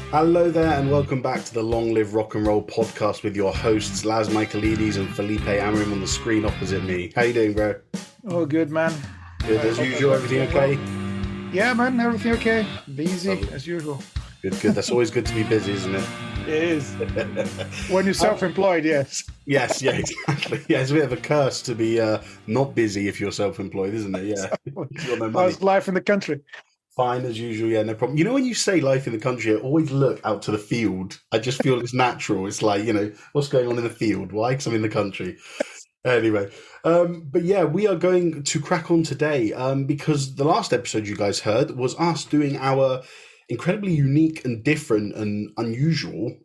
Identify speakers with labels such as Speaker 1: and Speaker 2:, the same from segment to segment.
Speaker 1: Hello there, and welcome back to the Long Live Rock and Roll podcast with your hosts Laz and Felipe Amarim on the screen opposite me. How you doing, bro?
Speaker 2: Oh, good, man.
Speaker 1: Good as usual. Everything okay?
Speaker 2: Yeah, man. Everything okay? Busy as usual.
Speaker 1: Good. That's always good to be busy, isn't it?
Speaker 2: It is. When you're self-employed, yes.
Speaker 1: Yes, yeah, exactly. Yeah, it's a bit of a curse to be not busy if you're self-employed, isn't it? Yeah. You've got no money.
Speaker 2: How's life in the country?
Speaker 1: Fine as usual, yeah, no problem. You know, when you say life in the country, I always look out to the field. I just feel it's natural. It's like, what's going on in the field? Why? Because I'm in the country. Anyway, but yeah, we are going to crack on today because the last episode you guys heard was us doing our incredibly unique and different and unusual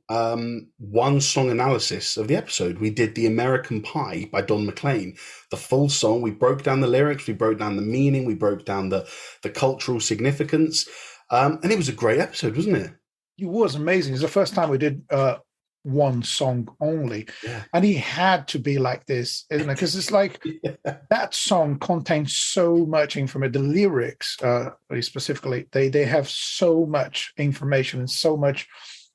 Speaker 1: one song analysis of the episode. We did The American Pie by Don McLean, the full song. We broke down the lyrics, we broke down the meaning, we broke down the cultural significance, and it was a great episode, wasn't it?
Speaker 2: It was amazing. It's the first time we did one song only,
Speaker 1: Yeah.
Speaker 2: and he had to be like this, isn't it? Because it's like that song contains so much information. The lyrics, specifically, they have so much information and so much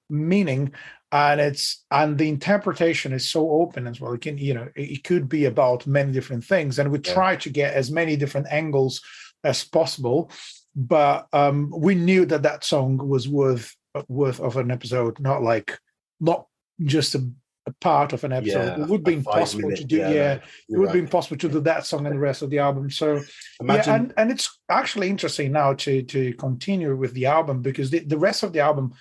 Speaker 2: meaning, and the interpretation is so open as well. It can, it could be about many different things, and we try to get as many different angles as possible. But we knew that song was worth of an episode, not just a part of an episode.
Speaker 1: Yeah,
Speaker 2: it would be impossible to do. It would be impossible to do that song and the rest of the album. So imagine, and it's actually interesting now to continue with the album, because the rest of the album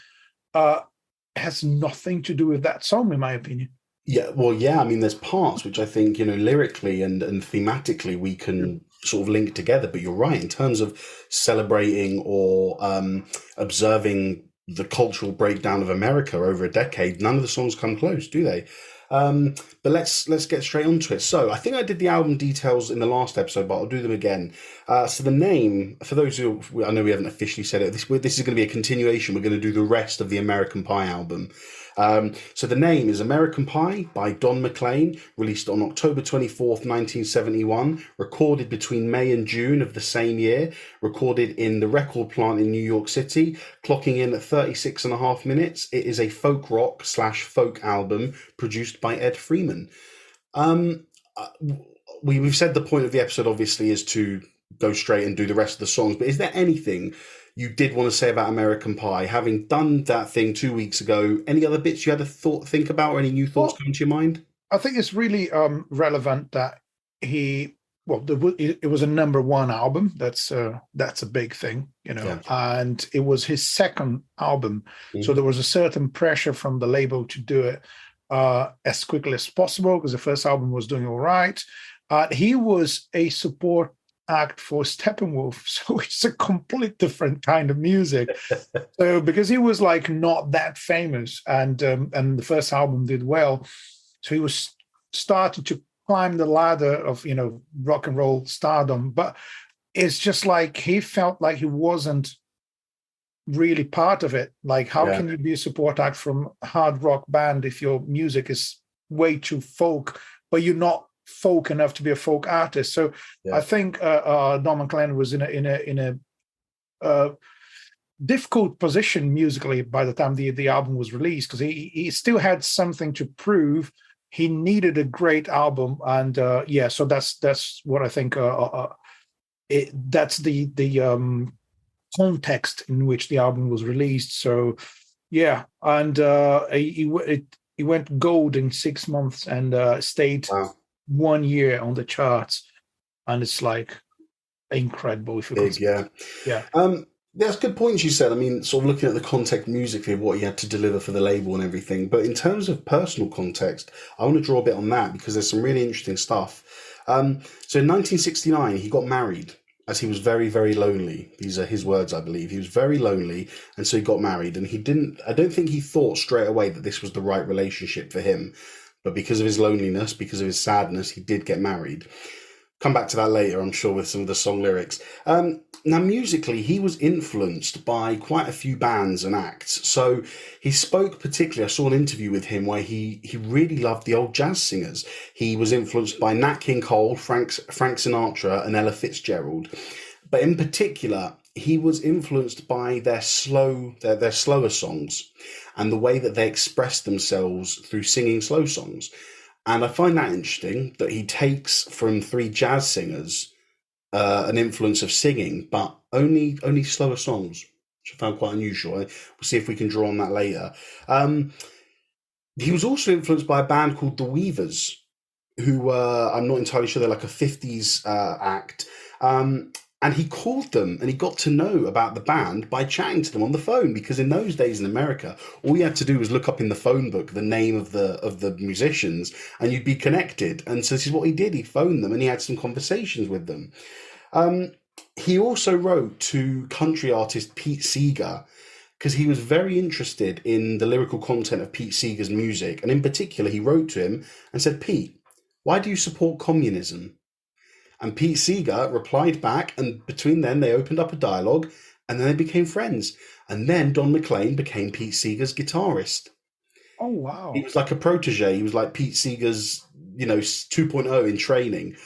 Speaker 2: has nothing to do with that song, in my opinion.
Speaker 1: Yeah, well, yeah. I mean, there's parts which I think, lyrically and thematically we can sort of link together. But you're right, in terms of celebrating or observing the cultural breakdown of America over a decade, none of the songs come close, do they? But let's get straight onto it. So I think I did the album details in the last episode, but I'll do them again. So the name, for those who, I know we haven't officially said it, this is going to be a continuation. We're going to do the rest of the American Pie album. So the name is American Pie by Don McLean, released on October 24th, 1971, recorded between May and June of the same year, recorded in the record plant in New York City, clocking in at 36 and a half minutes. It is a folk rock / folk album produced by Ed Freeman. We've said the point of the episode obviously is to go straight and do the rest of the songs, but is there anything you did want to say about American Pie, having done that thing 2 weeks ago? Any other bits you had to think about, or any new thoughts come to your mind?
Speaker 2: I think it's really relevant that it was a number one album. That's a big thing, and it was his second album. Mm-hmm. So there was a certain pressure from the label to do it as quickly as possible, because the first album was doing all right. He was a support act for Steppenwolf, so it's a complete different kind of music. So because he was not that famous, and the first album did well, so he was starting to climb the ladder of rock and roll stardom. But it's just he felt like he wasn't really part of it. How can you be a support act from a hard rock band if your music is way too folk, but you're not folk enough to be a folk artist? So I think Don McLean was in a difficult position musically by the time the album was released, because he still had something to prove. He needed a great album, and so that's what I think. That's the context in which the album was released. So and he went gold in 6 months and stayed 1 year on the charts, and it's incredible. If you
Speaker 1: big, That's good points you said. I mean, sort of looking at the context musically of what he had to deliver for the label and everything. But in terms of personal context, I want to draw a bit on that, because there's some really interesting stuff. So in 1969, he got married, as he was very, very lonely. These are his words, I believe. He was very lonely, and so he got married. And I don't think he thought straight away that this was the right relationship for him. But because of his loneliness, because of his sadness, he did get married. Come back to that later, I'm sure, with some of the song lyrics. Now, musically, he was influenced by quite a few bands and acts. So he spoke particularly, I saw an interview with him where he really loved the old jazz singers. He was influenced by Nat King Cole, Frank Sinatra, and Ella Fitzgerald. But in particular, he was influenced by their slower songs and the way that they express themselves through singing slow songs. And I find that interesting that he takes from three jazz singers an influence of singing, but only slower songs, which I found quite unusual. We'll see if we can draw on that later. He was also influenced by a band called The Weavers, who were, I'm not entirely sure, they're like a 50s act. And he called them and he got to know about the band by chatting to them on the phone, because in those days in America, all you had to do was look up in the phone book the name of the musicians and you'd be connected. And so this is what he did. He phoned them and he had some conversations with them. He also wrote to country artist Pete Seeger because he was very interested in the lyrical content of Pete Seeger's music. And in particular, he wrote to him and said, "Pete, why do you support communism?" And Pete Seeger replied back, and between them they opened up a dialogue, and then they became friends. And then Don McLean became Pete Seeger's guitarist.
Speaker 2: Oh, wow.
Speaker 1: He was like a protege. He was like Pete Seeger's, 2.0 in training.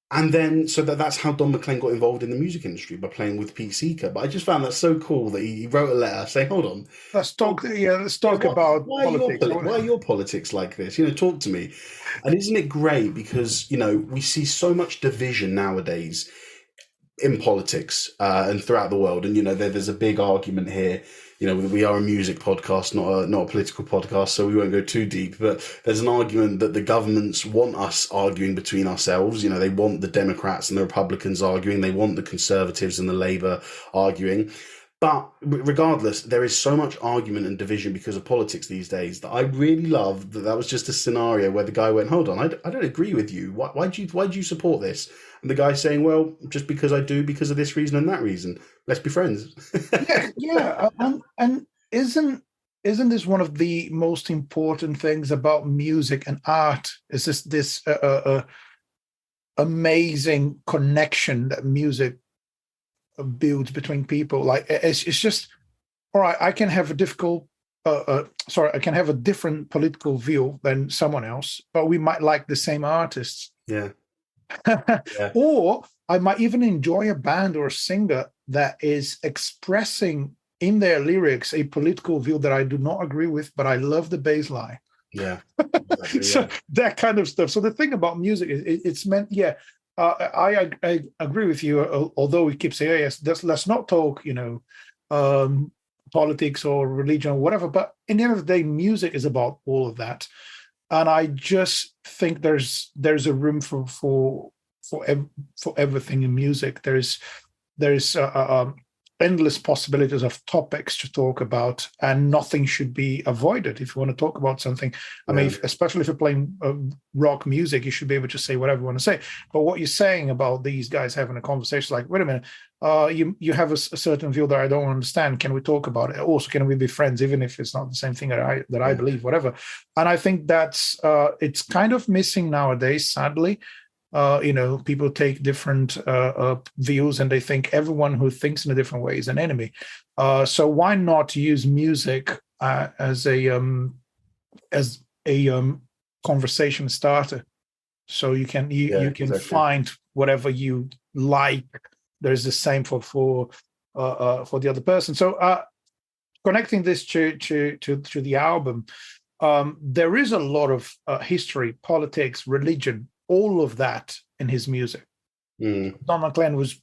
Speaker 1: And then, so that's how Don McLean got involved in the music industry, by playing with Pete Seeger. But I just found that so cool that he wrote a letter saying, "Hold on,
Speaker 2: let's talk about politics.
Speaker 1: Why are your politics like this? Talk to me." And isn't it great? Because, we see so much division nowadays in politics and throughout the world. And, there's a big argument here. We are a music podcast, not a political podcast, so we won't go too deep. But there's an argument that the governments want us arguing between ourselves. They want the Democrats and the Republicans arguing. They want the Conservatives and the Labour arguing. But regardless, there is so much argument and division because of politics these days that I really love that was just a scenario where the guy went, "Hold on, I don't agree with you. Why do you support this?" And the guy saying, "Well, just because I do, because of this reason and that reason. Let's be friends."
Speaker 2: Yeah. And isn't this one of the most important things about music and art? Is this amazing connection that music builds between people? Like it's just, all right, I can have I can have a different political view than someone else, but we might like the same artists.
Speaker 1: Yeah.
Speaker 2: Yeah. Or I might even enjoy a band or a singer that is expressing in their lyrics a political view that I do not agree with, but I love the bass line.
Speaker 1: Yeah. Exactly,
Speaker 2: So that kind of stuff. So the thing about music is it's meant, I agree with you, although we keep saying, yes, let's not talk, politics or religion or whatever. But in the end of the day, music is about all of that. And I just think there's a room for everything in music. There's endless possibilities of topics to talk about, and nothing should be avoided. If you want to talk about something, I mean, especially if you're playing rock music, you should be able to say whatever you want to say. But what you're saying about these guys having a conversation, like, wait a minute, you have a certain view that I don't understand. Can we talk about it? Also, can we be friends, even if it's not the same thing that I believe, whatever. And I think that's it's kind of missing nowadays, sadly. People take different views, and they think everyone who thinks in a different way is an enemy. So why not use music as a conversation starter? So you can exactly find whatever you like. There's the same for the other person. So connecting this to the album, there is a lot of history, politics, religion, all of that in his music. Don McLean was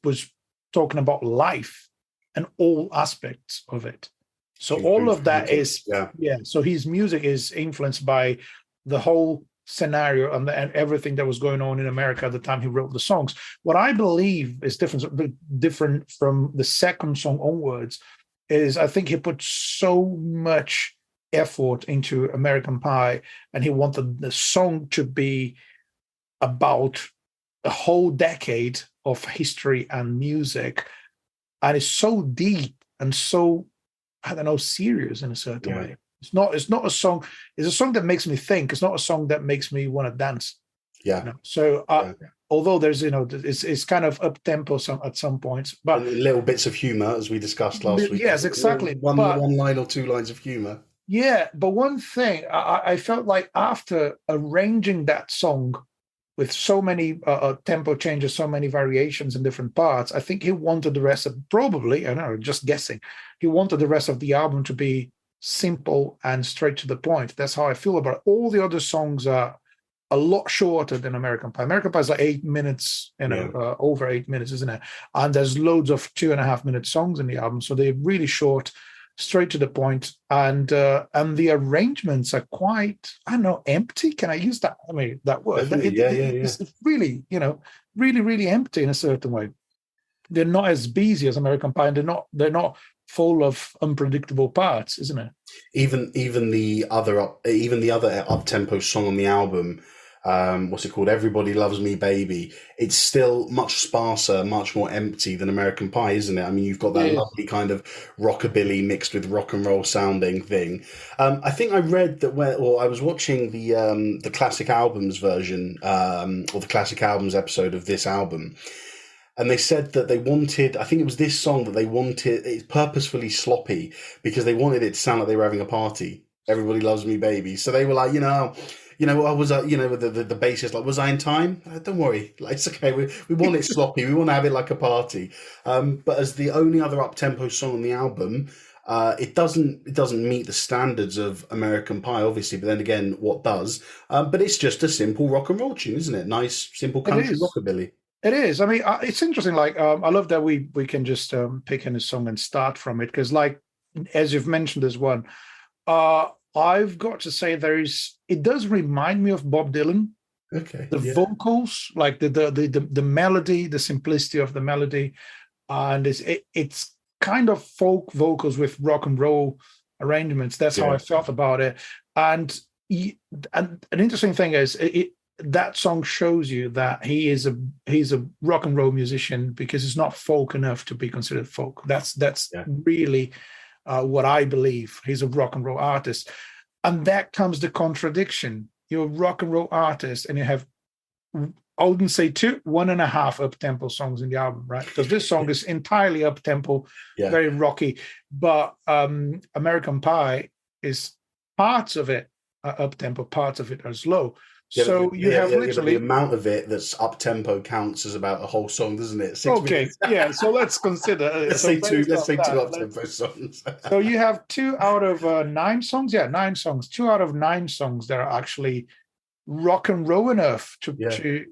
Speaker 2: talking about life and all aspects of it. So all of that is So his music is influenced by the whole scenario and everything that was going on in America at the time he wrote the songs. What I believe is different from the second song onwards is I think he put so much effort into American Pie, and he wanted the song to be about a whole decade of history and music, and it's so deep and so, I don't know, serious in a certain way. It's not a song. It's a song that makes me think. It's not a song that makes me want to dance. So although there's it's kind of up tempo at some points, but
Speaker 1: and little bits of humor, as we discussed last week.
Speaker 2: Yes, exactly.
Speaker 1: One line or two lines of humor.
Speaker 2: Yeah, but one thing I felt like after arranging that song with so many tempo changes, so many variations in different parts. I think he wanted the rest of, probably, I don't know, just guessing, he wanted the rest of the album to be simple and straight to the point. That's how I feel about it. All the other songs are a lot shorter than American Pie. American Pie is like 8 minutes, over 8 minutes, isn't it? And there's loads of 2.5 minute songs in the album, so they're really short, straight to the point, and the arrangements are quite, I don't know, empty. Can I use that? I mean, that word. It's really, really, really empty in a certain way. They're not as busy as American Pie, and they're not full of unpredictable parts, isn't it?
Speaker 1: Even the other up tempo song on the album, what's it called? Everybody Loves Me, Baby. It's still much sparser, much more empty than American Pie, isn't it? I mean, you've got that lovely kind of rockabilly mixed with rock and roll sounding thing. I think I read that I was watching the classic albums version, or the classic albums episode of this album. And they said that they wanted, I think it was this song that they wanted, it's purposefully sloppy because they wanted it to sound like they were having a party. Everybody Loves Me, Baby. So they were like, I was, the bassist, like, was I in time? Don't worry. Like, it's okay. We want it sloppy. We want to have it like a party. But as the only other up-tempo song on the album, it doesn't meet the standards of American Pie, obviously, but then again, what does? But it's just a simple rock and roll tune, isn't it? Nice, simple country rockabilly.
Speaker 2: It is. I mean, it's interesting. Like, I love that we can just pick in a song and start from it because, like, as you've mentioned, there's one. I've got to say, it does remind me of Bob Dylan.
Speaker 1: Okay.
Speaker 2: The vocals, like the melody, the simplicity of the melody, and it's kind of folk vocals with rock and roll arrangements. That's how I felt about it. And an interesting thing is that song shows you that he's a rock and roll musician because it's not folk enough to be considered folk. That's really what I believe. He's a rock and roll artist, and that comes the contradiction. You're a rock and roll artist, and you have, I wouldn't say 1.5 up-tempo songs in the album, right? Because this song is entirely up-tempo, very rocky, but American Pie is parts of it are up-tempo, parts of it are slow. So you have literally
Speaker 1: the amount of it that's up tempo counts as about a whole song, doesn't it? 6
Speaker 2: minutes. Yeah. So let's consider.
Speaker 1: let's say two up tempo songs.
Speaker 2: So you have 2 out of 9 songs. Yeah, 9 songs. 2 out of 9 songs that are actually rock and roll enough to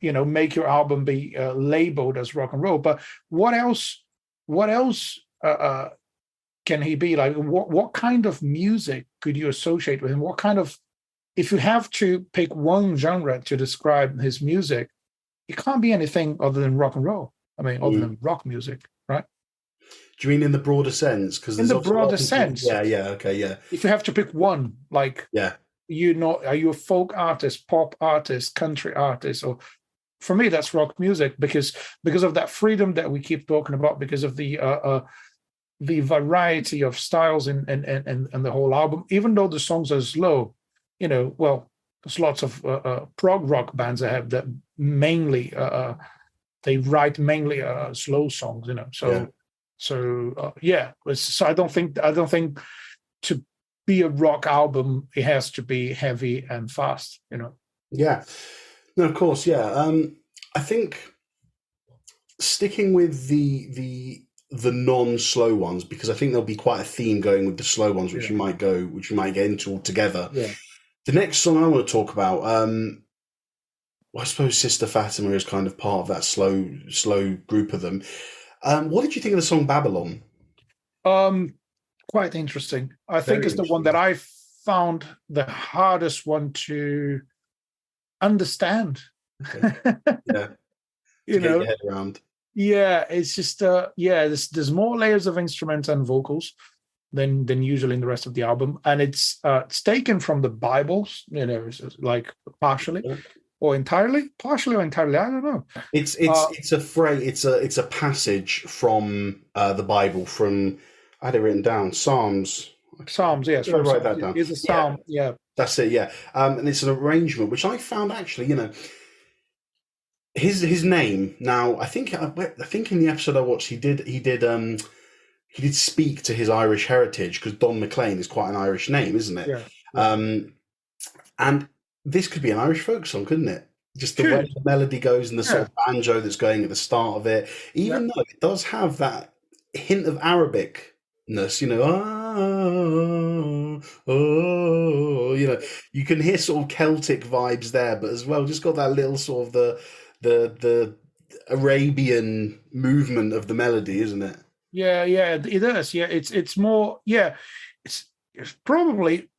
Speaker 2: make your album be labeled as rock and roll. But what else? Can he be like? What kind of music could you associate with him? What kind of, if you have to pick one genre to describe his music, it can't be anything other than rock and roll. I mean, other than rock music, right?
Speaker 1: Do you mean in the broader sense? Because
Speaker 2: in the broader sense,
Speaker 1: okay.
Speaker 2: If you have to pick one, like, are you a folk artist, pop artist, country artist, or for me that's rock music because of that freedom that we keep talking about, because of the variety of styles and the whole album. Even though the songs are slow, there's lots of prog rock bands that have that mainly they write mainly slow songs, So I don't think to be a rock album it has to be heavy and fast,
Speaker 1: Yeah, no, of course, yeah. I think sticking with the non-slow ones, because I think there'll be quite a theme going with the slow ones, which you might get into altogether.
Speaker 2: Yeah.
Speaker 1: The next song I want to talk about, I suppose Sister Fatima is kind of part of that slow group of them. What did you think of the song Babylon?
Speaker 2: Quite interesting. I think it's the one that I found the hardest one to understand.
Speaker 1: Okay. Yeah. Get your head around.
Speaker 2: Yeah, it's just there's more layers of instruments and vocals than usually in the rest of the album, and it's taken from the Bibles, like partially or entirely, I don't know.
Speaker 1: It's a phrase, it's a passage from the Bible, from, I had it written down, Psalms,
Speaker 2: yes.
Speaker 1: I write that down.
Speaker 2: It's a psalm, yeah.
Speaker 1: That's it, yeah. And it's an arrangement which I found actually, his name. Now, I think in the episode I watched, he did speak to his Irish heritage, because Don McLean is quite an Irish name, isn't it?
Speaker 2: Yeah.
Speaker 1: And this could be an Irish folk song, couldn't it? Just the way
Speaker 2: Could.
Speaker 1: the melody goes and the sort
Speaker 2: Yeah.
Speaker 1: of banjo that's going at the start of it,
Speaker 2: Yeah.
Speaker 1: even though it does have that hint of Arabicness, you can hear sort of Celtic vibes there, but as well, just got that little sort of the Arabian movement of the melody, isn't it?
Speaker 2: Yeah, it does. Yeah, it's more. Yeah, it's probably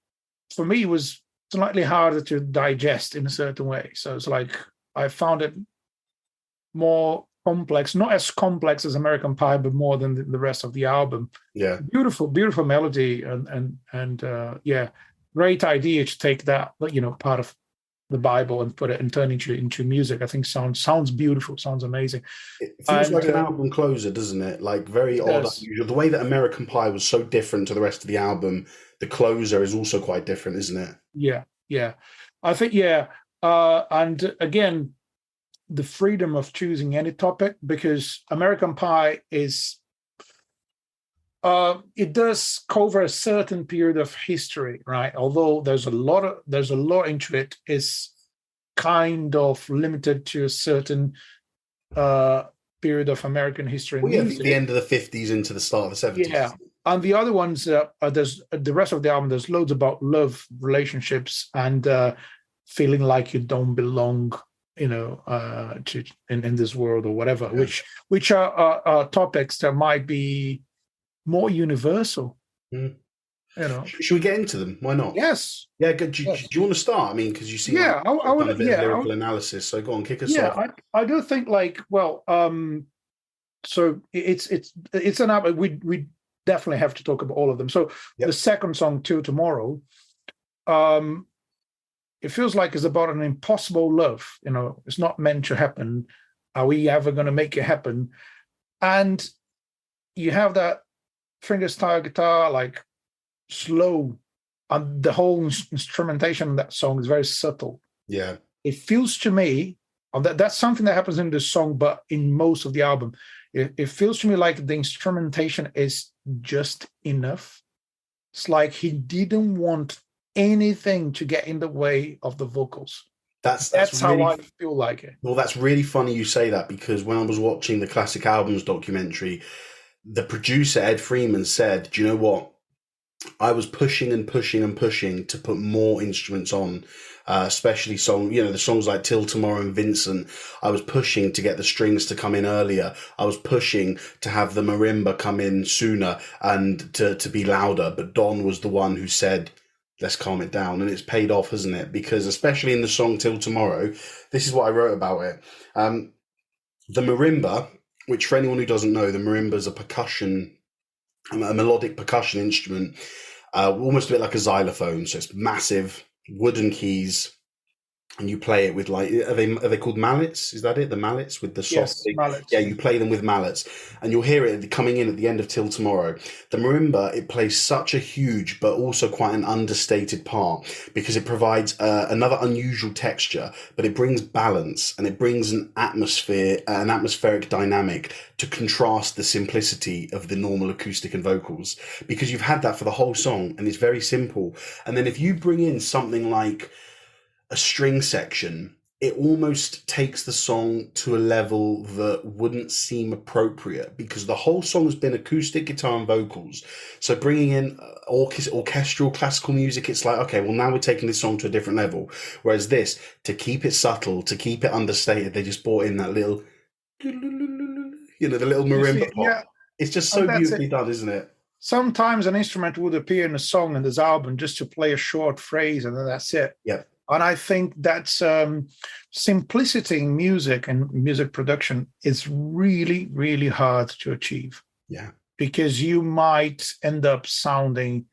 Speaker 2: for me it was slightly harder to digest in a certain way. So it's like I found it more complex, not as complex as American Pie, but more than the rest of the album.
Speaker 1: Yeah.
Speaker 2: Beautiful melody and yeah, great idea to take that part of the Bible and put it and turn into music. I think sounds beautiful, sounds amazing.
Speaker 1: It feels like an album closer, doesn't it? Like very odd, unusual. The way that American Pie was so different to the rest of the album, the closer is also quite different, isn't it?
Speaker 2: Yeah. I think and again, the freedom of choosing any topic, because American Pie is it does cover a certain period of history, right? Although there's a lot into it, is kind of limited to a certain period of American history.
Speaker 1: Well, yeah, the end of the 50s into the start of the 70s.
Speaker 2: Yeah, and the other ones, there's the rest of the album. There's loads about love, relationships, and feeling like you don't belong, to in this world or whatever. Yeah. Which are topics that might be more universal.
Speaker 1: Should we get into them? Why not?
Speaker 2: Yes.
Speaker 1: Yeah, good. Do you want to start? I mean, because you see,
Speaker 2: I would.
Speaker 1: A bit of lyrical analysis. So go on, kick us off.
Speaker 2: I do think so it's an album. We definitely have to talk about all of them. So the second song, Till Tomorrow, it feels like it's about an impossible love. It's not meant to happen. Are we ever going to make it happen? And you have that fingerstyle guitar, like slow, and the whole instrumentation of that song is very subtle.
Speaker 1: Yeah,
Speaker 2: it feels to me, and that's something that happens in this song, but in most of the album, it feels to me like the instrumentation is just enough. It's like he didn't want anything to get in the way of the vocals. That's really, how I feel like it.
Speaker 1: Well, that's really funny you say that, because when I was watching the Classic Albums documentary, the producer, Ed Freeman, said, do you know what? I was pushing and pushing and pushing to put more instruments on, especially the songs like Till Tomorrow and Vincent. I was pushing to get the strings to come in earlier. I was pushing to have the marimba come in sooner and to be louder. But Don was the one who said, let's calm it down. And it's paid off, hasn't it? Because especially in the song Till Tomorrow, this is what I wrote about it. The marimba, which for anyone who doesn't know, the marimba is a melodic percussion instrument, almost a bit like a xylophone. So it's massive, wooden keys, and you play it with are they called mallets? Is that it? The mallets with the soft thing?
Speaker 2: Mallets.
Speaker 1: Yeah, you play them with mallets, and you'll hear it coming in at the end of Till Tomorrow. The marimba, it plays such a huge but also quite an understated part, because it provides another unusual texture, but it brings balance and it brings an atmospheric dynamic to contrast the simplicity of the normal acoustic and vocals, because you've had that for the whole song and it's very simple. And then if you bring in something like a string section, it almost takes the song to a level that wouldn't seem appropriate, because the whole song has been acoustic guitar and vocals. So bringing in orchestral classical music, it's like, okay, well, now we're taking this song to a different level. Whereas this, to keep it subtle, to keep it understated, they just brought in that little, the little marimba pop. Yeah. It's just so beautifully done, isn't it?
Speaker 2: Sometimes an instrument would appear in a song in this album just to play a short phrase, and then that's it.
Speaker 1: Yeah.
Speaker 2: And I think that's simplicity in music and music production is really, really hard to achieve.
Speaker 1: Yeah.
Speaker 2: Because you might end up sounding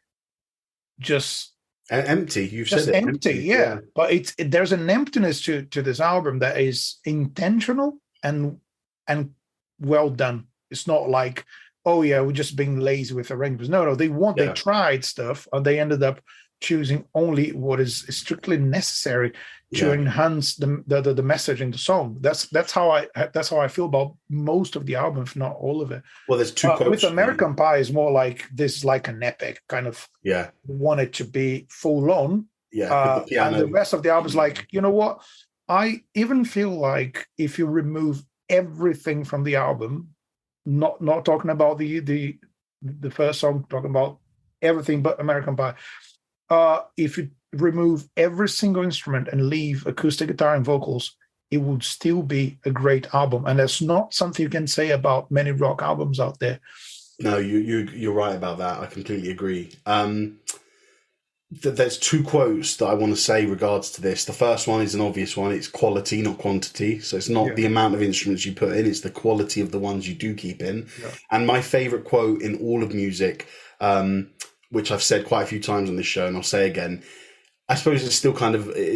Speaker 2: just
Speaker 1: empty. You've said it.
Speaker 2: Empty, yeah. But there's an emptiness to this album that is intentional and well done. It's not like, oh yeah, we're just being lazy with arrangements. No, they tried stuff and they ended up choosing only what is strictly necessary to enhance the message in the song. That's how I feel about most of the album, if not all of it.
Speaker 1: Well, there's two quotes.
Speaker 2: With American Pie is more like this, like an epic kind of.
Speaker 1: Yeah.
Speaker 2: Want it to be full on.
Speaker 1: Yeah, with the
Speaker 2: And the
Speaker 1: piano.
Speaker 2: rest of the album is like, you know what? I even feel like if you remove everything from the album, not talking about the first song, talking about everything but American Pie. If you remove every single instrument and leave acoustic guitar and vocals, it would still be a great album. And that's not something you can say about many rock albums out there.
Speaker 1: No, you're right about that. I completely agree. There's two quotes that I want to say regards to this. The first one is an obvious one. It's quality, not quantity. So it's not the amount of instruments you put in, it's the quality of the ones you do keep in.
Speaker 2: Yeah.
Speaker 1: And my favorite quote in all of music, which I've said quite a few times on this show, and I'll say again, I suppose it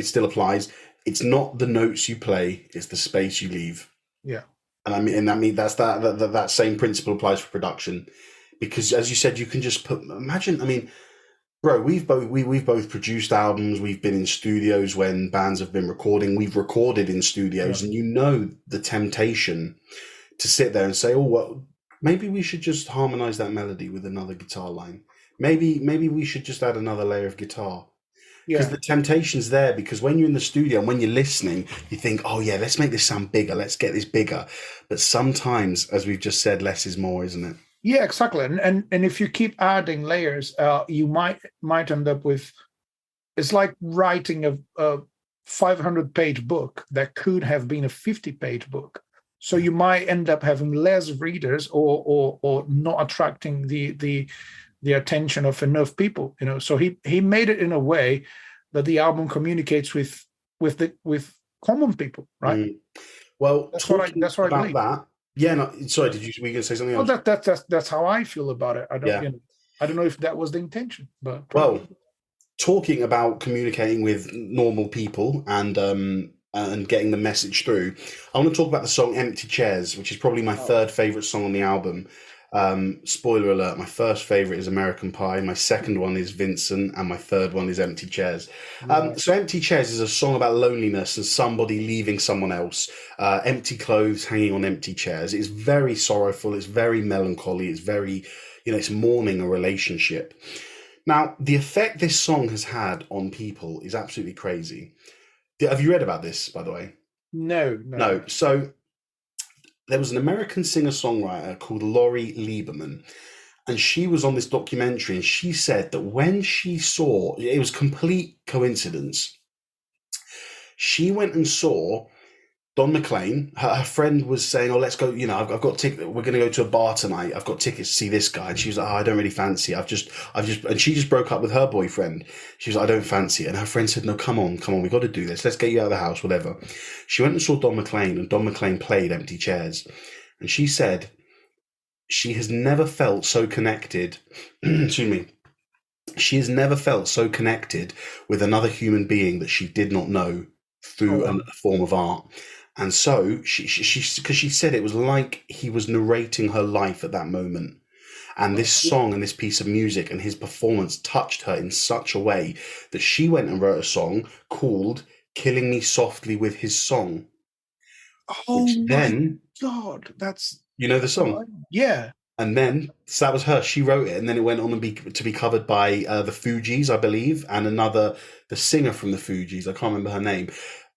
Speaker 1: still applies. It's not the notes you play, it's the space you leave.
Speaker 2: Yeah.
Speaker 1: And that's that same principle applies for production. Because as you said, you can just imagine, bro, we've both produced albums. We've been in studios when bands have been recording. We've recorded in studios, and you know the temptation to sit there and say, "Oh, well, maybe we should just harmonize that melody with another guitar line. Maybe we should just add another layer of guitar." Because the temptation's there. Because when you're in the studio and when you're listening, you think, "Oh yeah, let's make this sound bigger. Let's get this bigger." But sometimes, as we've just said, less is more, isn't it?
Speaker 2: Yeah, exactly. And if you keep adding layers, you might end up with, it's like writing a 500-page book that could have been a 50-page book. So you might end up having less readers or not attracting the attention of enough people. So he made it in a way that the album communicates with common people, right?
Speaker 1: Mm. Well,
Speaker 2: that's what I believe.
Speaker 1: That. Yeah, no, sorry. Were you going to say something else?
Speaker 2: That's how I feel about it. I don't know if that was the intention, but
Speaker 1: probably. Well, talking about communicating with normal people and getting the message through, I want to talk about the song "Empty Chairs," which is probably my third favorite song on the album. Spoiler alert: my first favorite is American Pie, my second one is Vincent, and my third one is Empty Chairs. So Empty Chairs is a song about loneliness and somebody leaving someone else, empty clothes hanging on empty chairs. It's very sorrowful, it's very melancholy, it's very, it's mourning a relationship. Now, the effect this song has had on people is absolutely crazy. Have you read about this, by the way?
Speaker 2: No.
Speaker 1: So there was an American singer-songwriter called Lori Lieberman, and she was on this documentary, and she said that when she saw, it was complete coincidence, she went and saw Don McLean. Her friend was saying, "Oh, let's go, I've got tickets, we're going to go to a bar tonight, I've got tickets to see this guy." And she was like, "Oh, I don't really fancy it. And she just broke up with her boyfriend. She was like, "I don't fancy it." And her friend said, "No, come on, we got to do this. Let's get you out of the house, whatever." She went and saw Don McLean, and Don McLean played Empty Chairs. And she said she has never felt so connected. Excuse me. She has never felt so connected with another human being that she did not know through a form of art. And so because she said it was like he was narrating her life at that moment. And this song and this piece of music and his performance touched her in such a way that she went and wrote a song called "Killing Me Softly with His Song."
Speaker 2: Oh my God, that's...
Speaker 1: You know the song?
Speaker 2: Yeah.
Speaker 1: And then, so that was her. She wrote it, and then it went on to be covered by the Fugees, I believe, and the singer from the Fugees. I can't remember her name.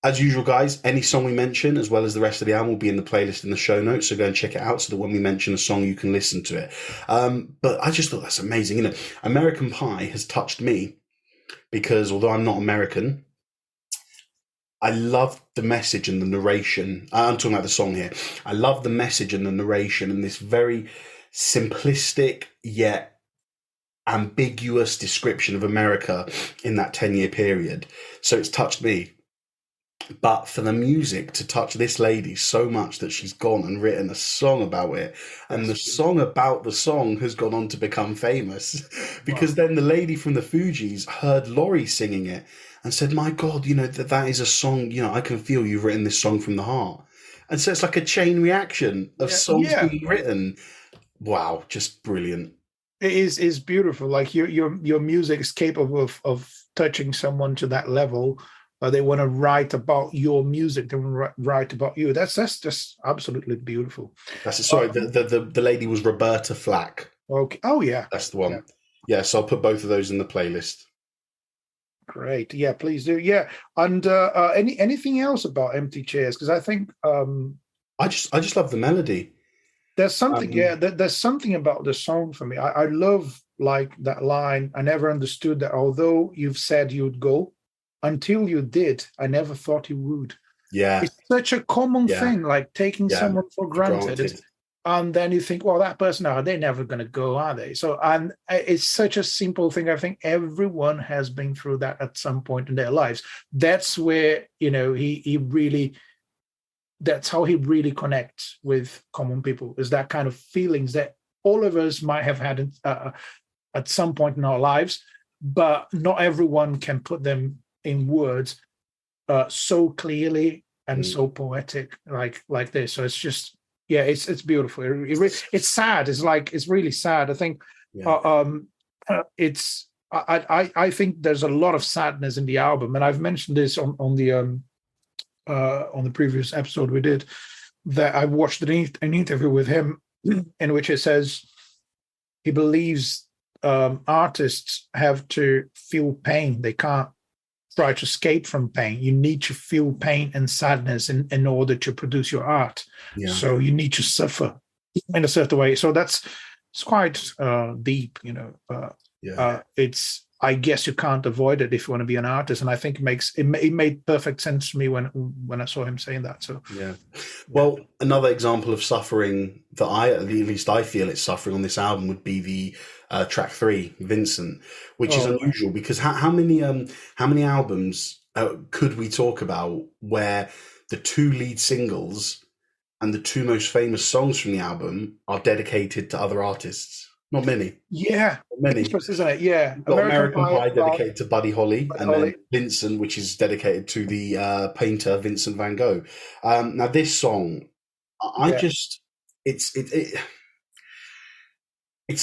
Speaker 1: As usual, guys, any song we mention, as well as the rest of the album, will be in the playlist in the show notes. So go and check it out so that when we mention a song, you can listen to it. But I just thought that's amazing. American Pie has touched me because although I'm not American, I love the message and the narration. I'm talking about the song here. I love the message and the narration and this very simplistic yet ambiguous description of America in that 10-year period. So it's touched me. But for the music to touch this lady so much that she's gone and written a song about it, and the song about the song has gone on to become famous, because then the lady from the Fugees heard Laurie singing it and said, "My God, that is a song, I can feel you've written this song from the heart." And so it's like a chain reaction of songs being written. Wow, just brilliant.
Speaker 2: It is beautiful. Like your music is capable of touching someone to that level. They want to write about your music. They want to write about you. That's just absolutely beautiful.
Speaker 1: Sorry, the lady was Roberta Flack.
Speaker 2: Okay. Oh yeah,
Speaker 1: that's the one. Yeah. So I'll put both of those in the playlist.
Speaker 2: Great. Yeah, please do. Yeah. And anything else about Empty Chairs? Because I think
Speaker 1: I just love the melody.
Speaker 2: there's something, there's something about the song for me. I love like that line. I never understood that although you've said you'd go, until you did, I never thought you would.
Speaker 1: Yeah.
Speaker 2: It's such a common
Speaker 1: Yeah.
Speaker 2: thing, like taking
Speaker 1: Yeah.
Speaker 2: someone for granted. And then you think, well, that person, they're never going to go, are they? So, and it's such a simple thing. I think everyone has been through that at some point in their lives. That's where, he really, that's how he really connects with common people, is that kind of feelings that all of us might have had at some point in our lives, but not everyone can put them in words so clearly and so poetic like this. So it's just, yeah, it's beautiful. It's sad. It's really sad. I think I think there's a lot of sadness in the album, and I've mentioned this on the previous episode we did, that I watched an interview with him in which he says he believes artists have to feel pain. They can't try to escape from pain. You need to feel pain and sadness in order to produce your art. Yeah. So you need to suffer in a certain way. So it's quite deep, it's, I guess you can't avoid it if you want to be an artist. And I think it made perfect sense to me when I saw him saying that. So
Speaker 1: yeah. Well, another example of suffering that at least I feel it's suffering on this album would be the track 3, Vincent, which is unusual because how many albums could we talk about where the 2 lead singles and the 2 most famous songs from the album are dedicated to other artists? Not many.
Speaker 2: Yeah.
Speaker 1: Not many.
Speaker 2: Isn't it? Yeah.
Speaker 1: We've got American Pie dedicated to Buddy Holly, then Vincent, which is dedicated to the painter Vincent Van Gogh. Now this song, it's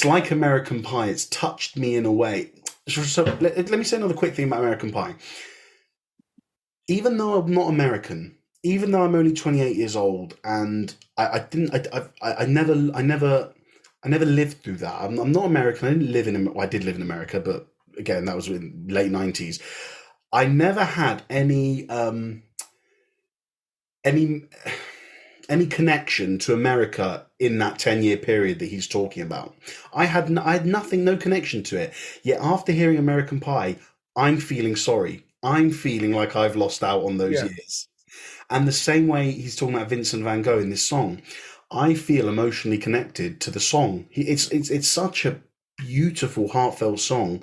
Speaker 1: like American Pie. It's touched me in a way. So let me say another quick thing about American Pie. Even though I'm not American, even though I'm only 28 years old, and I never lived through that. I'm not American. I didn't live in. Well, I did live in America, but again, that was in the late 90s. I never had any connection to America in that 10-year period that he's talking about. I had nothing, no connection to it. Yet after hearing American Pie, I'm feeling sorry. I'm feeling like I've lost out on those years. And the same way he's talking about Vincent Van Gogh in this song, I feel emotionally connected to the song. It's such a beautiful, heartfelt song.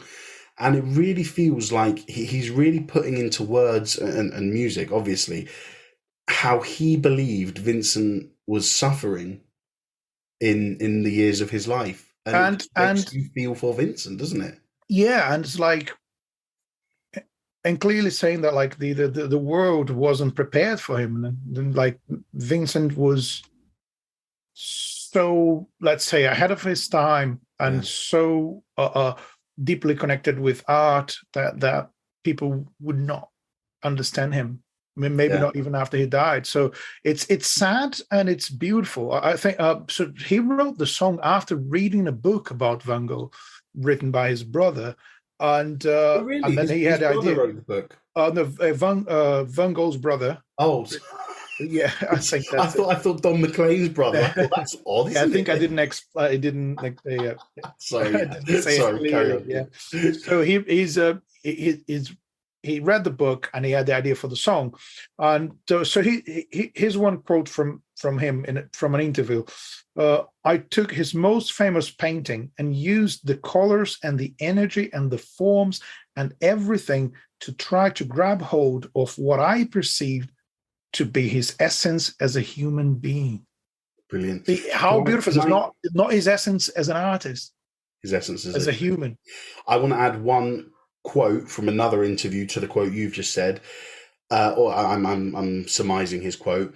Speaker 1: And it really feels like he's really putting into words and music, obviously, how he believed Vincent was suffering in the years of his life. And it makes you feel for Vincent, doesn't it?
Speaker 2: Yeah, and it's like, and clearly saying that like the world wasn't prepared for him. And like Vincent was so, let's say, ahead of his time and so deeply connected with art that people would not understand him. I mean, maybe not even after he died. So it's sad and it's beautiful. I think so. He wrote the song after reading a book about Van Gogh, written by his brother, and
Speaker 1: really?
Speaker 2: And then he had the idea.
Speaker 1: Wrote the book.
Speaker 2: Van Gogh's brother.
Speaker 1: Oh.
Speaker 2: Yeah, I think that's
Speaker 1: I thought Don McLean's brother. I thought that's odd.
Speaker 2: Yeah, I think I didn't explain. I didn't like the.
Speaker 1: Sorry, sorry. Carry on.
Speaker 2: Yeah. So he read the book and he had the idea for the song, and so here's one quote from him from an interview. I took his most famous painting and used the colors and the energy and the forms and everything to try to grab hold of what I perceived to be his essence as a human being.
Speaker 1: Brilliant.
Speaker 2: How beautiful. It's not his essence as an artist.
Speaker 1: His essence
Speaker 2: as a human.
Speaker 1: I want to add one quote from another interview to the quote you've just said. Or I'm surmising his quote.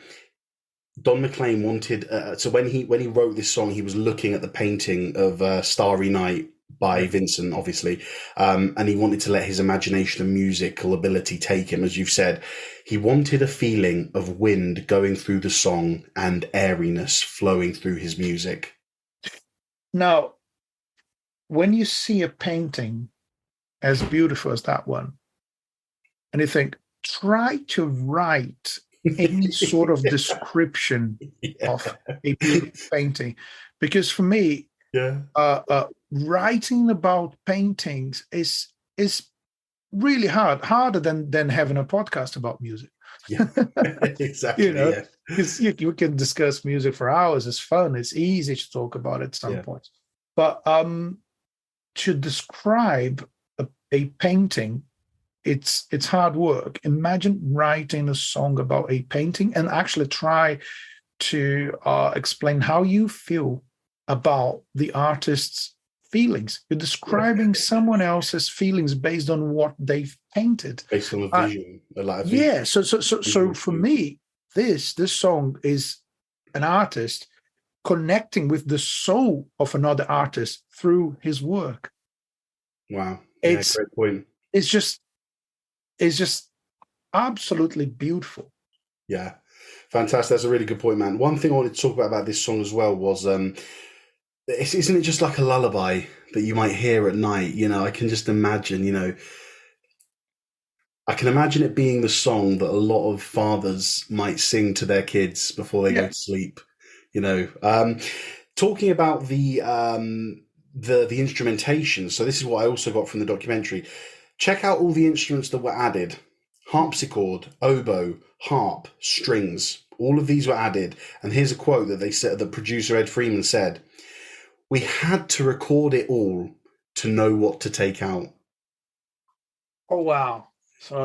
Speaker 1: Don McLean wanted so when he wrote this song, he was looking at the painting of Starry Night by Vincent, obviously, and he wanted to let his imagination and musical ability take him. As you've said, he wanted a feeling of wind going through the song and airiness flowing through his music.
Speaker 2: Now, when you see a painting as beautiful as that one, and you think, try to write any sort of description of a beautiful painting, because for me, writing about paintings is really harder than having a podcast about music.
Speaker 1: Yeah, exactly.
Speaker 2: Because you can discuss music for hours. It's fun. It's easy to talk about at some points. But to describe a painting, it's hard work. Imagine writing a song about a painting and actually try to explain how you feel about the artist's feelings. You're describing someone else's feelings based on what they've painted,
Speaker 1: based on a vision.
Speaker 2: So for me, this song is an artist connecting with the soul of another artist through his work.
Speaker 1: Wow, great point.
Speaker 2: It's just absolutely beautiful.
Speaker 1: Yeah, fantastic. That's a really good point, man. One thing I wanted to talk about this song as well was isn't it just like a lullaby that you might hear at night? I can just imagine, I can imagine it being the song that a lot of fathers might sing to their kids before they go to sleep. Talking about the instrumentation. So this is what I also got from the documentary. Check out all the instruments that were added: harpsichord, oboe, harp, strings. All of these were added. And here's a quote that they said. The producer Ed Freeman said, "We had to record it all to know what to take out."
Speaker 2: Oh, wow. So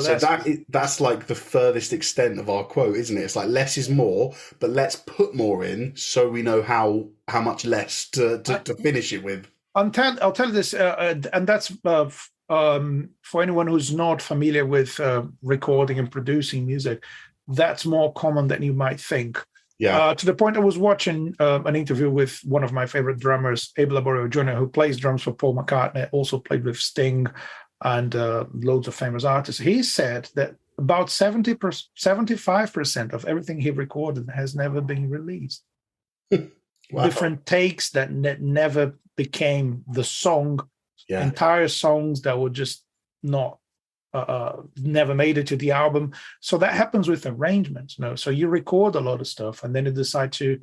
Speaker 1: that's like the furthest extent of our quote, isn't it? It's like less is more, but let's put more in so we know how much less to finish it with.
Speaker 2: I'll tell you this, and that's for anyone who's not familiar with recording and producing music, that's more common than you might think. To the point, I was watching an interview with one of my favorite drummers, Abe Laborio Jr., who plays drums for Paul McCartney, also played with Sting and loads of famous artists. He said that about 75% of everything he recorded has never been released. Wow. Different takes that never became the song, entire songs that were just not never made it to the album. So that happens with arrangements. So you record a lot of stuff and then you decide to,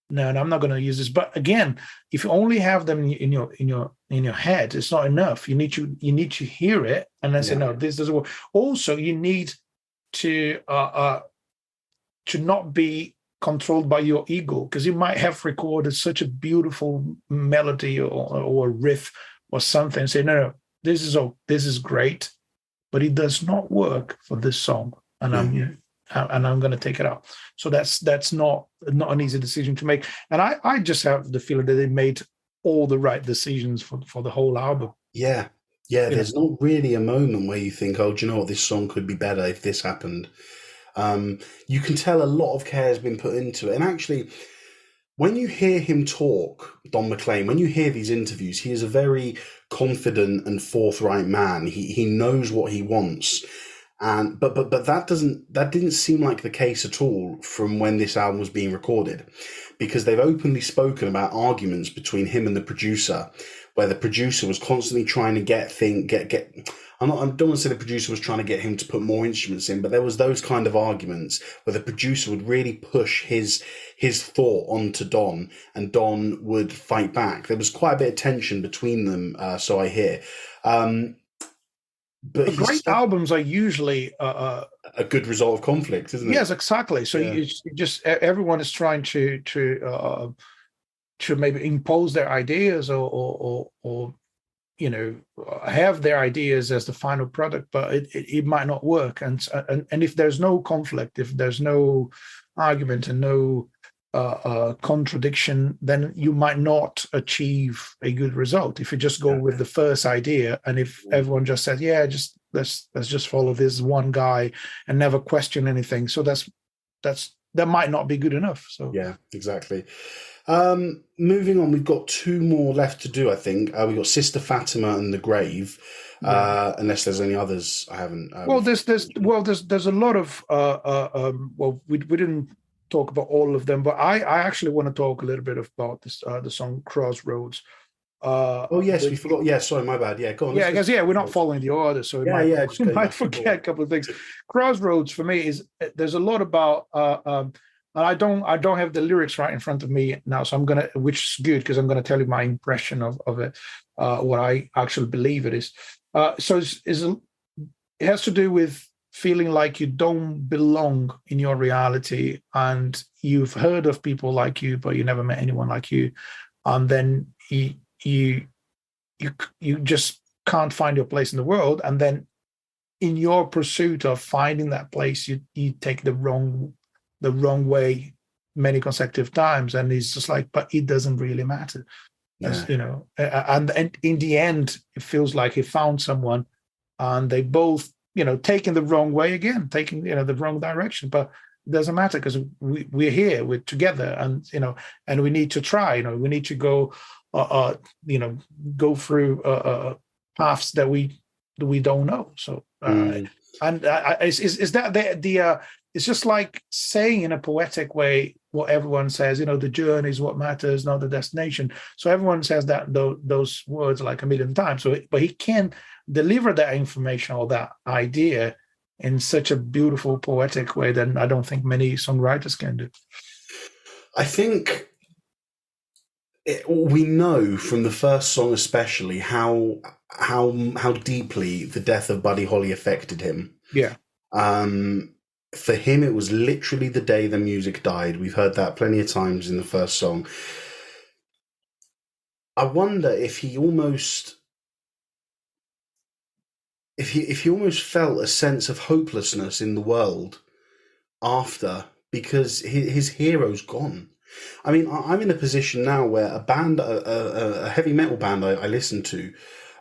Speaker 2: no, I'm not going to use this. But again, if you only have them in your head, it's not enough. You need to hear it and then say, no, this doesn't work. Also, you need to not be controlled by your ego, because you might have recorded such a beautiful melody or riff or something and say, no, this is great, but it does not work for this song, and I'm going to take it out. So that's not an easy decision to make. And I just have the feeling that they made all the right decisions for the whole album.
Speaker 1: Yeah. There's not really a moment where you think, oh, do you know what, this song could be better if this happened. You can tell a lot of care has been put into it. And actually, when you hear him talk, Don McLean, when you hear these interviews, he is a very confident and forthright man. He knows what he wants. And but that didn't seem like the case at all from when this album was being recorded, because they've openly spoken about arguments between him and the producer, where the producer was constantly trying to I don't want to say the producer was trying to get him to put more instruments in, but there was those kind of arguments where the producer would really push his thought onto Don, and Don would fight back. There was quite a bit of tension between them, so I hear.
Speaker 2: But great albums are usually
Speaker 1: a good result of conflict, isn't it?
Speaker 2: Yes, exactly. So you just everyone is trying to maybe impose their ideas or have their ideas as the final product, but it might not work. And if there's no conflict, if there's no argument and no contradiction, then you might not achieve a good result. If you just go with the first idea, and if everyone just says, let's just follow this one guy and never question anything, so that might not be good enough. So
Speaker 1: exactly. Moving on, we've got two more left to do, I think. We've got Sister Fatima and The Grave, unless there's any others I haven't.
Speaker 2: There's a lot of we didn't talk about all of them, but I actually want to talk a little bit about this the song Crossroads.
Speaker 1: Oh yes, we forgot. Yeah, sorry, my bad. Yeah, go on.
Speaker 2: Yeah, because we're not following the order, so
Speaker 1: Just
Speaker 2: we
Speaker 1: go
Speaker 2: might forget a couple of things. Crossroads for me is there's a lot about, and I don't have the lyrics right in front of me now, so which is good because I'm gonna tell you my impression of it, what I actually believe it is. So it has to do with feeling like you don't belong in your reality, and you've heard of people like you, but you never met anyone like you, and then you just can't find your place in the world, and then in your pursuit of finding that place, you take the wrong way many consecutive times, and it's just like, but it doesn't really matter, as you know. And in the end, it feels like he found someone, and they both, taking the wrong way again, taking the wrong direction, but it doesn't matter because we're here, we're together, and and we need to try. We need to go. Go through paths that we don't know. So, and is that the it's just like saying in a poetic way what everyone says. The journey is what matters, not the destination. So everyone says that those words like a million times. So, but he can deliver that information or that idea in such a beautiful poetic way that I don't think many songwriters can do.
Speaker 1: I think we know from the first song especially how deeply the death of Buddy Holly affected him.
Speaker 2: Yeah.
Speaker 1: For him, it was literally the day the music died. We've heard that plenty of times in the first song. I wonder if he almost felt a sense of hopelessness in the world after, because his hero's gone. I mean, I'm in a position now where a band, a heavy metal band I listen to,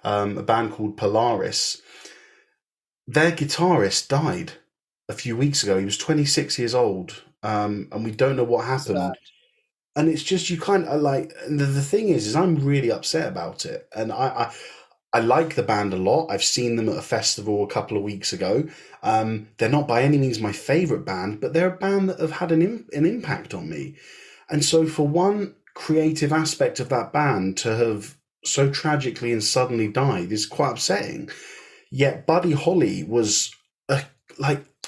Speaker 1: a band called Polaris, their guitarist died a few weeks ago. He was 26 years old, and we don't know what happened. And it's just, you kind of like, the thing is I'm really upset about it. And I like the band a lot. I've seen them at a festival a couple of weeks ago. They're not by any means my favorite band, but they're a band that have had an impact on me. And so for one creative aspect of that band to have so tragically and suddenly died is quite upsetting. Yet Buddy Holly was a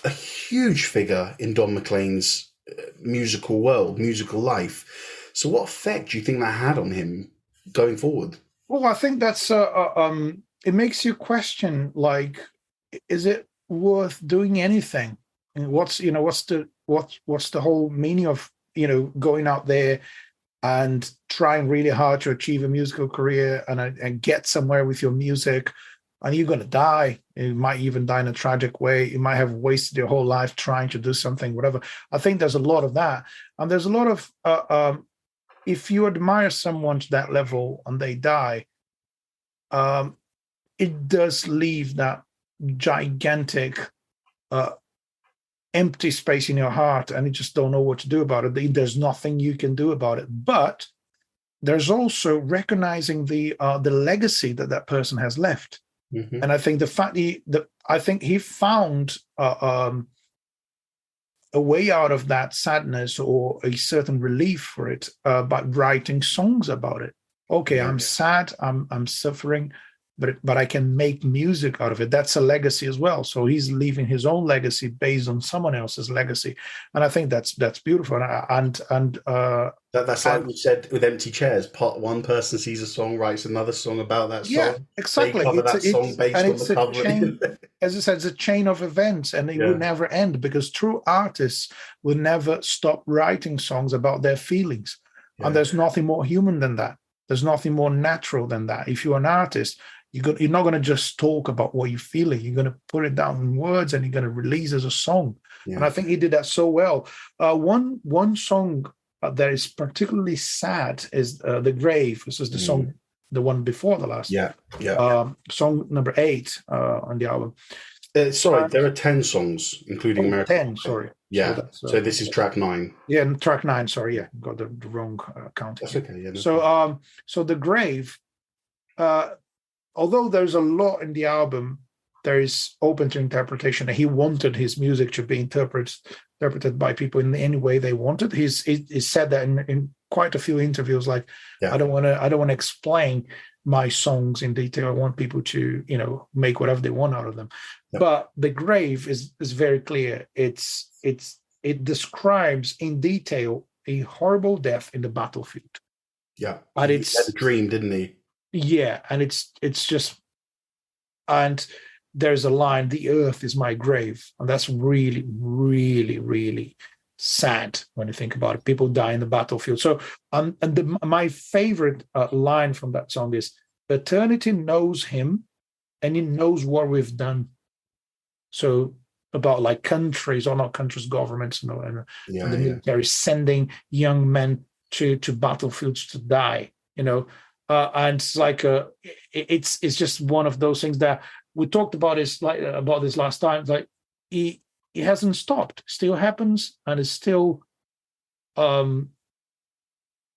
Speaker 1: huge figure in Don McLean's musical world, musical life. So what effect do you think that had on him going forward?
Speaker 2: Well, I think that's it makes you question, like, is it worth doing anything? And what's the whole meaning of going out there and trying really hard to achieve a musical career and get somewhere with your music, and you're going to die. You might even die in a tragic way. You might have wasted your whole life trying to do something, whatever. I think there's a lot of that, and there's a lot of if you admire someone to that level and they die, it does leave that gigantic empty space in your heart, and you just don't know what to do about it. There's nothing you can do about it. But there's also recognizing the legacy that person has left. Mm-hmm. And I think the fact I think he found a way out of that sadness or a certain relief for it by writing songs about it. Okay, I'm sad, I'm suffering, but I can make music out of it. That's a legacy as well. So he's leaving his own legacy based on someone else's legacy, and I think that's beautiful. And
Speaker 1: that's like we said with Empty Chairs. One person sees a song, writes another song about that song.
Speaker 2: Yeah, exactly.
Speaker 1: They cover that song based on the cover.
Speaker 2: As I said, it's a chain of events, and it will never end, because true artists will never stop writing songs about their feelings. Yeah. And there's nothing more human than that. There's nothing more natural than that. If you're an artist, you're not going to just talk about what you're feeling. You're going to put it down in words, and you're going to release as a song. Yeah. And I think he did that so well. One song that is particularly sad is "The Grave." This is the song, the one before the last.
Speaker 1: Yeah.
Speaker 2: Song number 8 on the album.
Speaker 1: Sorry, there are 10 songs, including American.
Speaker 2: 10, sorry.
Speaker 1: Yeah. So this is track 9.
Speaker 2: Yeah, track 9. Sorry, got the wrong count.
Speaker 1: That's okay. Yeah.
Speaker 2: So "The Grave." Although there's a lot in the album, there is open to interpretation. He wanted his music to be interpreted by people in any way they wanted. He said that quite a few interviews like,
Speaker 1: Yeah.
Speaker 2: I don't want to explain my songs in detail. I want people to, make whatever they want out of them.
Speaker 1: Yeah.
Speaker 2: But The Grave is very clear. It describes in detail a horrible death in the battlefield.
Speaker 1: Yeah.
Speaker 2: But
Speaker 1: He had a dream, didn't he?
Speaker 2: Yeah, and it's just, and there's a line, "The earth is my grave," and that's really, really, really sad when you think about it. People die in the battlefield. So, my favorite line from that song is, "Eternity knows him, and he knows what we've done." So, about like countries, or not countries, governments, and the military sending young men to battlefields to die. And it's like it's just one of those things that we talked about this last time. Like it hasn't stopped, still happens, and it's still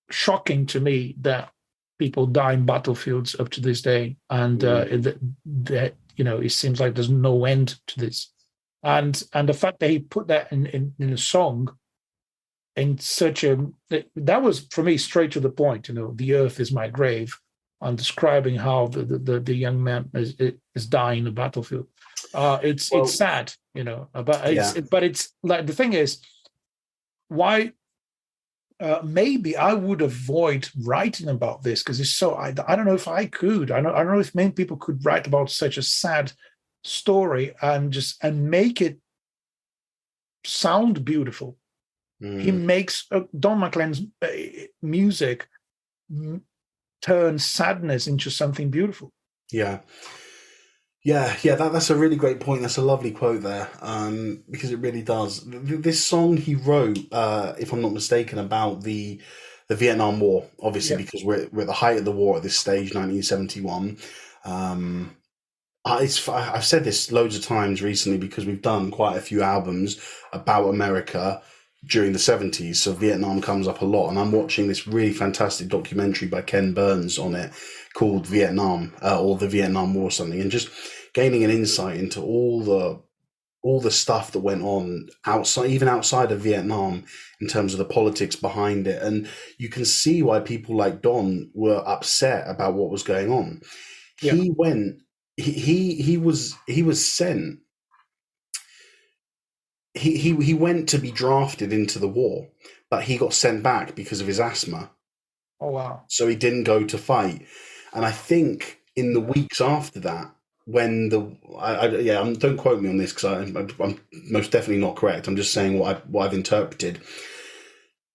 Speaker 2: shocking to me that people die in battlefields up to this day, and it seems like there's no end to this. And the fact that he put that in a song in such that was for me straight to the point. The earth is my grave, and describing how the young man is dying in the battlefield. It's sad, but it's like, the thing is, why maybe I would avoid writing about this, because it's so, I don't know if I could. I don't know if many people could write about such a sad story and make it sound beautiful. He makes Don McLean's music turn sadness into something beautiful.
Speaker 1: That's a really great point. That's a lovely quote there, because it really does. This song he wrote, if I'm not mistaken, about the Vietnam War, obviously, because we're at the height of the war at this stage, 1971. I've said this loads of times recently, because we've done quite a few albums about America during the 70s, so Vietnam comes up a lot, and I'm watching this really fantastic documentary by Ken Burns on it called Vietnam, or the Vietnam War or something, and just gaining an insight into all the stuff that went on outside of Vietnam in terms of the politics behind it. And you can see why people like Don were upset about what was going on. He was sent. He went to be drafted into the war, but he got sent back because of his asthma.
Speaker 2: Oh, wow.
Speaker 1: So he didn't go to fight. And I think in the weeks after that, when don't quote me on this, because I'm most definitely not correct. I'm just saying what I've interpreted.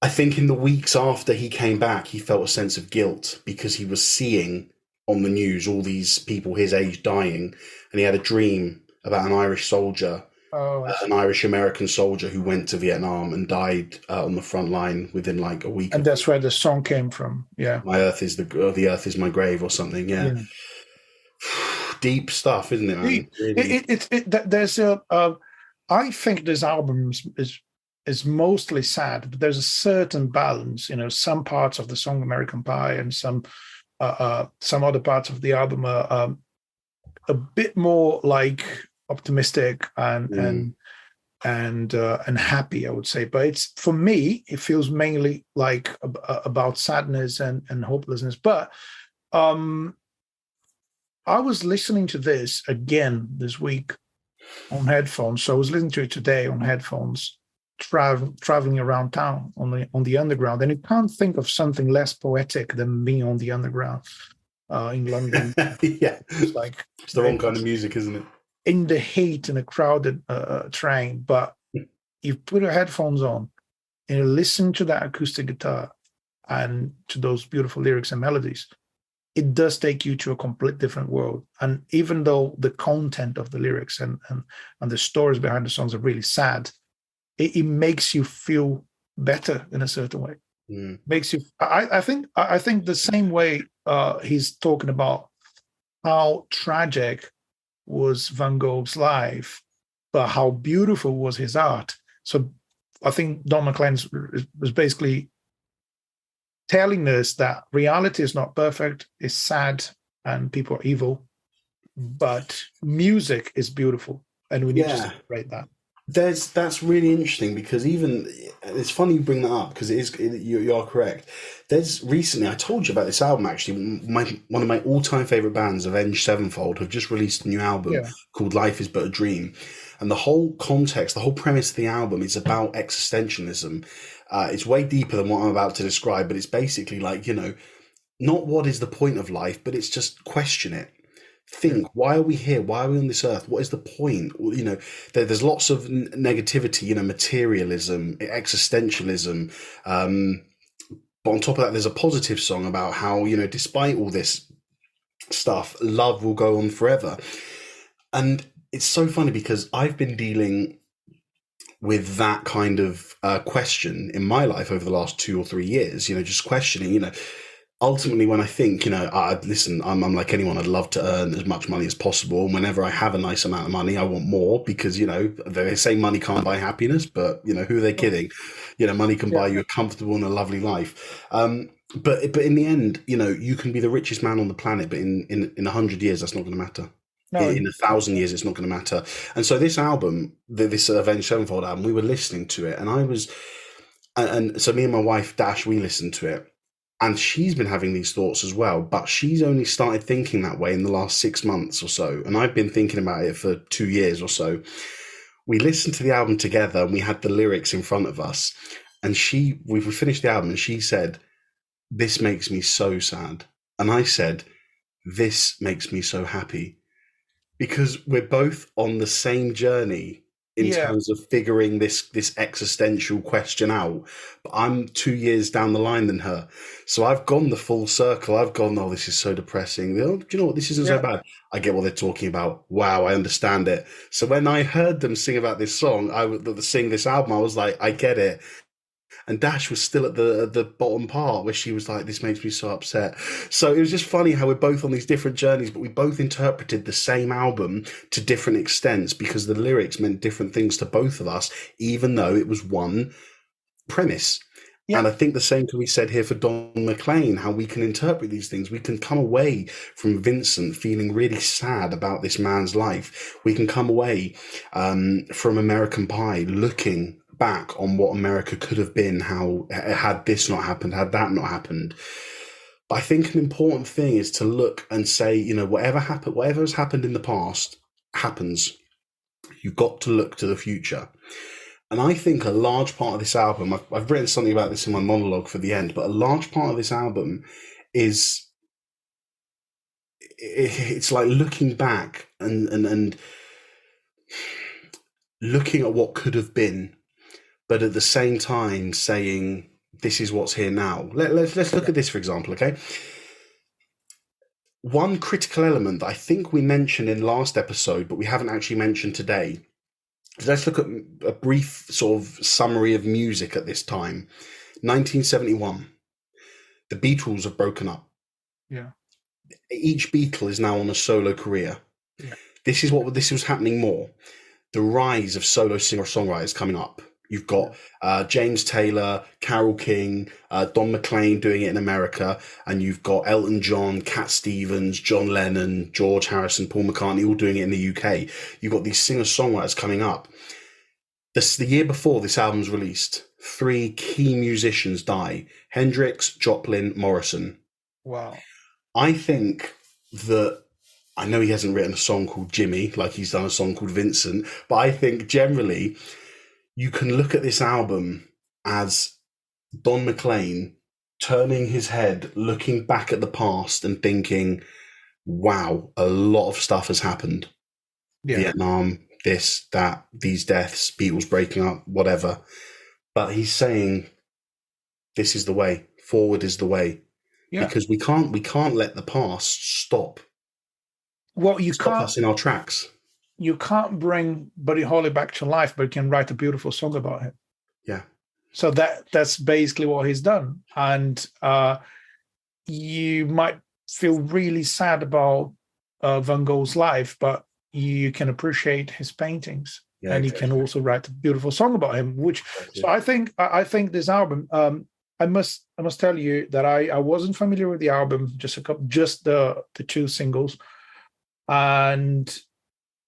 Speaker 1: I think in the weeks after he came back, he felt a sense of guilt because he was seeing on the news all these people his age dying, and he had a dream about an Irish soldier. An Irish American soldier who went to Vietnam and died on the front line within like a week.
Speaker 2: And that's where the song came from. Yeah,
Speaker 1: the earth is my grave, or something. Yeah. Deep stuff, isn't it, man? Really.
Speaker 2: There's I think this album is mostly sad, but there's a certain balance. Some parts of the song "American Pie" and some other parts of the album are a bit more like optimistic and happy, I would say. But for me, it feels mainly like about sadness and hopelessness. But I was listening to this again this week on headphones. So I was listening to it today on headphones, traveling around town on the underground, and you can't think of something less poetic than being on the underground in London.
Speaker 1: It's the wrong kind of music, isn't it?
Speaker 2: In the heat in a crowded train, but you put your headphones on and you listen to that acoustic guitar and to those beautiful lyrics and melodies, it does take you to a complete different world. And even though the content of the lyrics and the stories behind the songs are really sad, it makes you feel better in a certain way. Makes you. I think the same way he's talking about how tragic was Van Gogh's life, but how beautiful was his art. So I think Don McLean was basically telling us that reality is not perfect, it's sad, and people are evil, but music is beautiful, and we need to celebrate that.
Speaker 1: That's really interesting because even it's funny you bring that up because you are correct. There's recently I told you about this album actually. One of my all-time favorite bands, Avenged Sevenfold, have just released a new album
Speaker 2: Yeah,
Speaker 1: called Life Is But a Dream, and the whole context, the whole premise of the album is about existentialism. It's way deeper than what I'm about to describe, but it's basically like, not what is the point of life, but it's just question it.
Speaker 2: yeah,
Speaker 1: Think, why are we here? Why are we on this earth? What is the point? Well, there's lots of negativity, materialism, existentialism. But on top of that, there's a positive song about how, despite all this stuff, love will go on forever. And it's so funny because I've been dealing with that kind of question in my life over the last 2 or 3 years, just questioning, ultimately, when I think, listen, I'm like anyone, I'd love to earn as much money as possible. And whenever I have a nice amount of money, I want more because, they say money can't buy happiness, but, who are they kidding? Money can buy
Speaker 2: yeah.
Speaker 1: you a comfortable and a lovely life. But in the end, you can be the richest man on the planet, but in 100 years, that's not going to matter.
Speaker 2: No,
Speaker 1: In 1,000 years, it's not going to matter. And so this album, this Avenged Sevenfold album, we were listening to it, and and so me and my wife Dash, we listened to it, and she's been having these thoughts as well, but she's only started thinking that way in the last 6 months or so. And I've been thinking about it for 2 years or so. We listened to the album together and we had the lyrics in front of us. And we finished the album and she said, "This makes me so sad." And I said, "This makes me so happy." Because we're both on the same journey in
Speaker 2: yeah,
Speaker 1: terms of figuring this existential question out. But I'm 2 years down the line than her. So I've gone the full circle. I've gone, "Oh, this is so depressing. Oh, do you know what? This isn't so
Speaker 2: yeah.
Speaker 1: bad." I get what they're talking about. Wow, I understand it. So when I heard them sing about this song, sing this album, I was like, I get it. And Dash was still at the bottom part where she was like, "This makes me so upset." So it was just funny how we're both on these different journeys, but we both interpreted the same album to different extents because the lyrics meant different things to both of us, even though it was one premise.
Speaker 2: Yeah,
Speaker 1: And I think the same can be said here for Don McLean, how we can interpret these things. We can come away from Vincent feeling really sad about this man's life. We can come away from American Pie looking back on what America could have been, how had this not happened, had that not happened. But I think an important thing is to look and say, whatever has happened in the past happens. You've got to look to the future. And I think a large part of this album, I've written something about this in my monologue for the end, but a large part of this album is it's like looking back and looking at what could have been, but at the same time saying, this is what's here now. Let's look at this, for example, okay? One critical element that I think we mentioned in last episode, but we haven't actually mentioned today. Let's look at a brief sort of summary of music at this time. 1971. The Beatles have broken up.
Speaker 2: yeah,
Speaker 1: Each Beatle is now on a solo career.
Speaker 2: yeah,
Speaker 1: This was happening more. The rise of solo singer-songwriters coming up. You've got James Taylor, Carole King, Don McLean doing it in America, and you've got Elton John, Cat Stevens, John Lennon, George Harrison, Paul McCartney all doing it in the UK. You've got these singer-songwriters coming up. The year before this album's released, 3 key musicians die: Hendrix, Joplin, Morrison.
Speaker 2: wow.
Speaker 1: I think that I know he hasn't written a song called Jimmy, like he's done a song called Vincent, but I think generally you can look at this album as Don McLean turning his head, looking back at the past and thinking, wow, a lot of stuff has happened.
Speaker 2: Yeah,
Speaker 1: Vietnam, this, that, these deaths, Beatles breaking up, whatever. But he's saying, this is the way, forward is the way.
Speaker 2: yeah.
Speaker 1: Because we can't let the past stop
Speaker 2: Well,
Speaker 1: us in our tracks.
Speaker 2: you can't bring Buddy Holly back to life, but you can write a beautiful song about him.
Speaker 1: Yeah.
Speaker 2: So that's basically what he's done. And you might feel really sad about Van Gogh's life, but you can appreciate his paintings,
Speaker 1: Yeah,
Speaker 2: and
Speaker 1: exactly.
Speaker 2: you can also write a beautiful song about him. So I think this album. I must tell you that I wasn't familiar with the album, just the 2 singles, and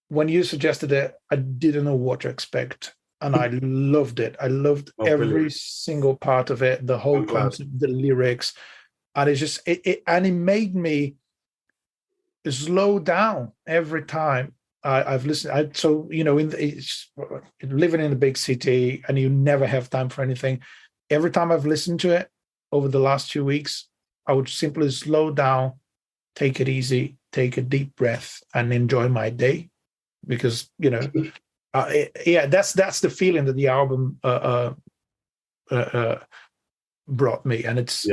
Speaker 2: when you suggested it, I didn't know what to expect, and I loved it. I loved every
Speaker 1: brilliant.
Speaker 2: single part of it, the whole
Speaker 1: I'm glad.
Speaker 2: concept, the lyrics, and it's just it made me slow down every time I've listened. So living in a big city and you never have time for anything. Every time I've listened to it over the last 2 weeks, I would simply slow down, take it easy, take a deep breath, and enjoy my day. Because that's the feeling that the album brought me, and it's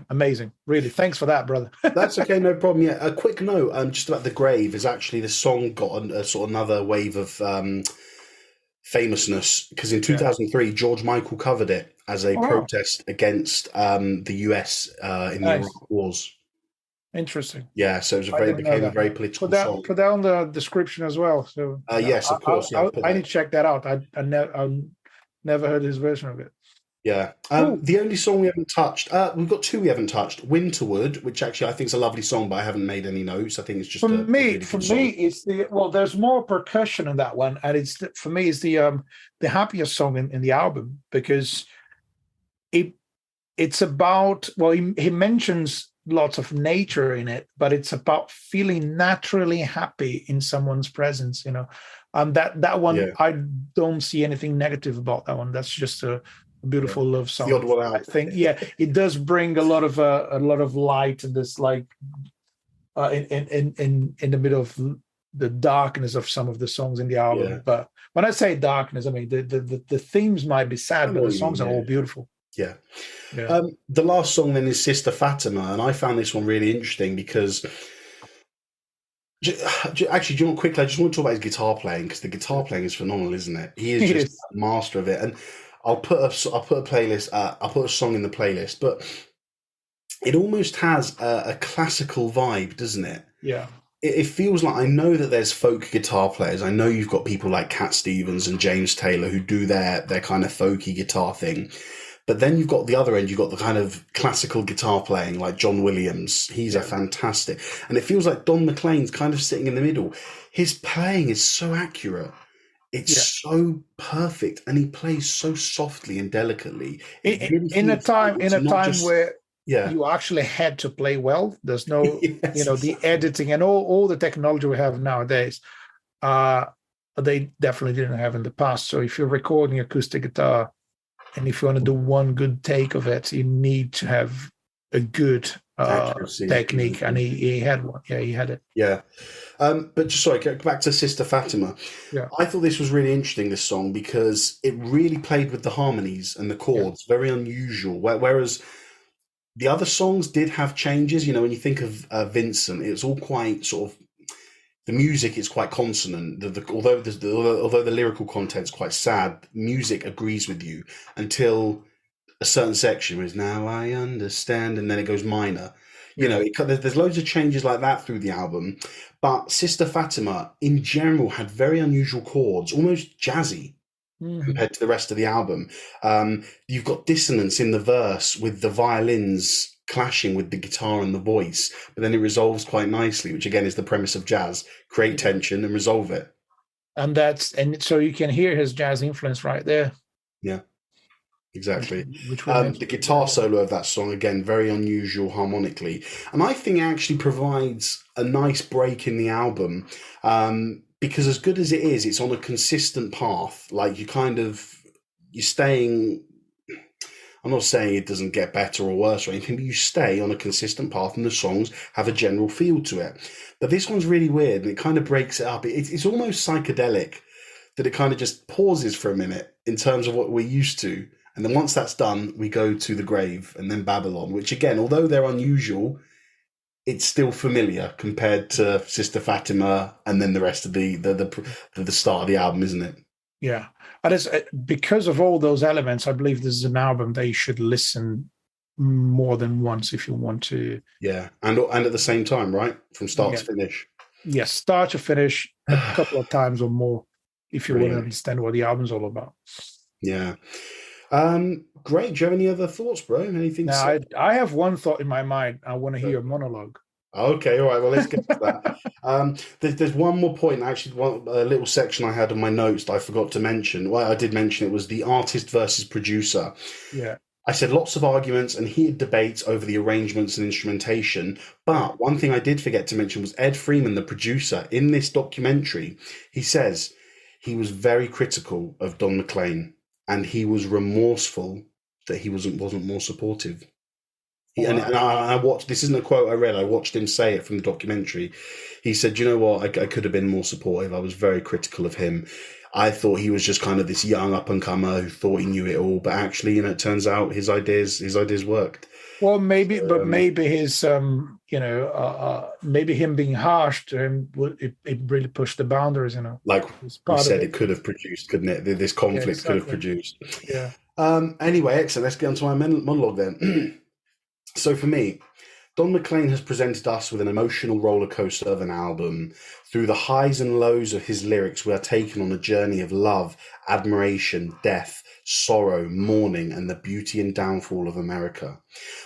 Speaker 2: amazing. Really, thanks for that, brother.
Speaker 1: That's okay, no problem. Yeah, a quick note, just about The Grave is actually the song got a sort of another wave of famousness because in 2003 George Michael covered it as a protest against the US in the Iraq Wars.
Speaker 2: Interesting.
Speaker 1: Yeah, so it became a very political song.
Speaker 2: Put that on the description as well. So
Speaker 1: yes, of course.
Speaker 2: I need to check that out. I never heard his version of it.
Speaker 1: Yeah. The only song we haven't touched, we've got two we haven't touched. Winterwood, which actually I think is a lovely song, but I haven't made any notes. I think it's just
Speaker 2: for me, it's there's more percussion in that one, and it's the happiest song in the album because it's about, well, he mentions lots of nature in it, but it's about feeling naturally happy in someone's presence, that one, I don't see anything negative about that one. That's just a beautiful love song.
Speaker 1: The odd one out.
Speaker 2: I think, it does bring a lot of light and this like in the middle of the darkness of some of the songs in the album. Yeah. But when I say darkness, I mean the themes might be sad, but the songs are all beautiful.
Speaker 1: Yeah. The last song then is Sister Fatima, and I found this one really interesting because actually, do you want quickly? I just want to talk about his guitar playing because the guitar playing is phenomenal, isn't it? He is just a master of it. And I'll put a playlist. I'll put a song in the playlist, but it almost has a classical vibe, doesn't it?
Speaker 2: Yeah.
Speaker 1: It feels like, I know that there's folk guitar players. I know you've got people like Cat Stevens and James Taylor who do their kind of folky guitar thing. But then you've got the other end, you've got the kind of classical guitar playing like John Williams. He's a fantastic. And it feels like Don McLean's kind of sitting in the middle. His playing is so accurate. It's so perfect. And he plays so softly and delicately.
Speaker 2: In a time where you actually had to play well. There's no, the editing and all the technology we have nowadays, they definitely didn't have in the past. So if you're recording acoustic guitar, and if you want to do one good take of it, you need to have a good technique. And he had one. Yeah, he had it.
Speaker 1: Yeah. But just go back to Sister Fatima.
Speaker 2: Yeah.
Speaker 1: I thought this was really interesting, this song, because it really played with the harmonies and the chords, very unusual. Whereas the other songs did have changes. When you think of Vincent, it's all quite sort of, the music is quite consonant. Although the lyrical content's quite sad, music agrees with you until a certain section is "Now I Understand," and then it goes minor. There's loads of changes like that through the album. But Sister Fatima, in general, had very unusual chords, almost jazzy compared to the rest of the album. You've got dissonance in the verse with the violins clashing with the guitar and the voice, but then it resolves quite nicely, which again is the premise of jazz: create tension and resolve it.
Speaker 2: And so you can hear his jazz influence right there.
Speaker 1: Yeah, exactly. The guitar solo of that song, again, very unusual harmonically, and I think it actually provides a nice break in the album, because as good as it is, it's on a consistent path. Like you're staying. I'm not saying it doesn't get better or worse or anything, but you stay on a consistent path and the songs have a general feel to it. But this one's really weird and it kind of breaks it up. It's almost psychedelic, that it kind of just pauses for a minute in terms of what we're used to. And then once that's done, we go to The Grave and then Babylon, which again, although they're unusual, it's still familiar compared to Sister Fatima and then the rest of the start of the album, isn't it?
Speaker 2: Yeah. And because of all those elements, I believe this is an album that you should listen more than once if you want to.
Speaker 1: Yeah, and at the same time, right? From start to finish.
Speaker 2: Yes, start to finish a couple of times or more if you want to understand what the album's all about.
Speaker 1: Yeah. Great. Do you have any other thoughts, bro? Anything?
Speaker 2: Now, I have one thought in my mind. I want to hear a monologue.
Speaker 1: Okay, all right. Well, let's get to that. There's one more point. Actually, a little section I had on my notes that I forgot to mention. Well, I did mention it was the artist versus producer.
Speaker 2: Yeah.
Speaker 1: I said lots of arguments and heated debates over the arrangements and instrumentation.
Speaker 2: Yeah.
Speaker 1: But one thing I did forget to mention was Ed Freeman, the producer, in this documentary. He says he was very critical of Don McLean and he was remorseful that he wasn't more supportive. And
Speaker 2: Wow.
Speaker 1: I watched, this isn't a quote I read, I watched him say it from the documentary. He said, you know what, I could have been more supportive. I was very critical of him. I thought he was just kind of this young up and comer who thought he knew it all, but actually, it turns out his ideas worked.
Speaker 2: Well, maybe,
Speaker 1: So,
Speaker 2: but maybe his, maybe him being harsh to him, it really pushed the boundaries.
Speaker 1: like
Speaker 2: It's
Speaker 1: we
Speaker 2: part of
Speaker 1: said,
Speaker 2: it.
Speaker 1: it could have produced, couldn't it? This
Speaker 2: Yeah,
Speaker 1: conflict could have
Speaker 2: exactly.
Speaker 1: produced.
Speaker 2: Yeah.
Speaker 1: Anyway, excellent. Let's get on to my monologue then. So for me, Don McLean has presented us with an emotional roller coaster of an album. Through the highs and lows of his lyrics, we are taken on a journey of love, admiration, death, sorrow, mourning, and the beauty and downfall of America.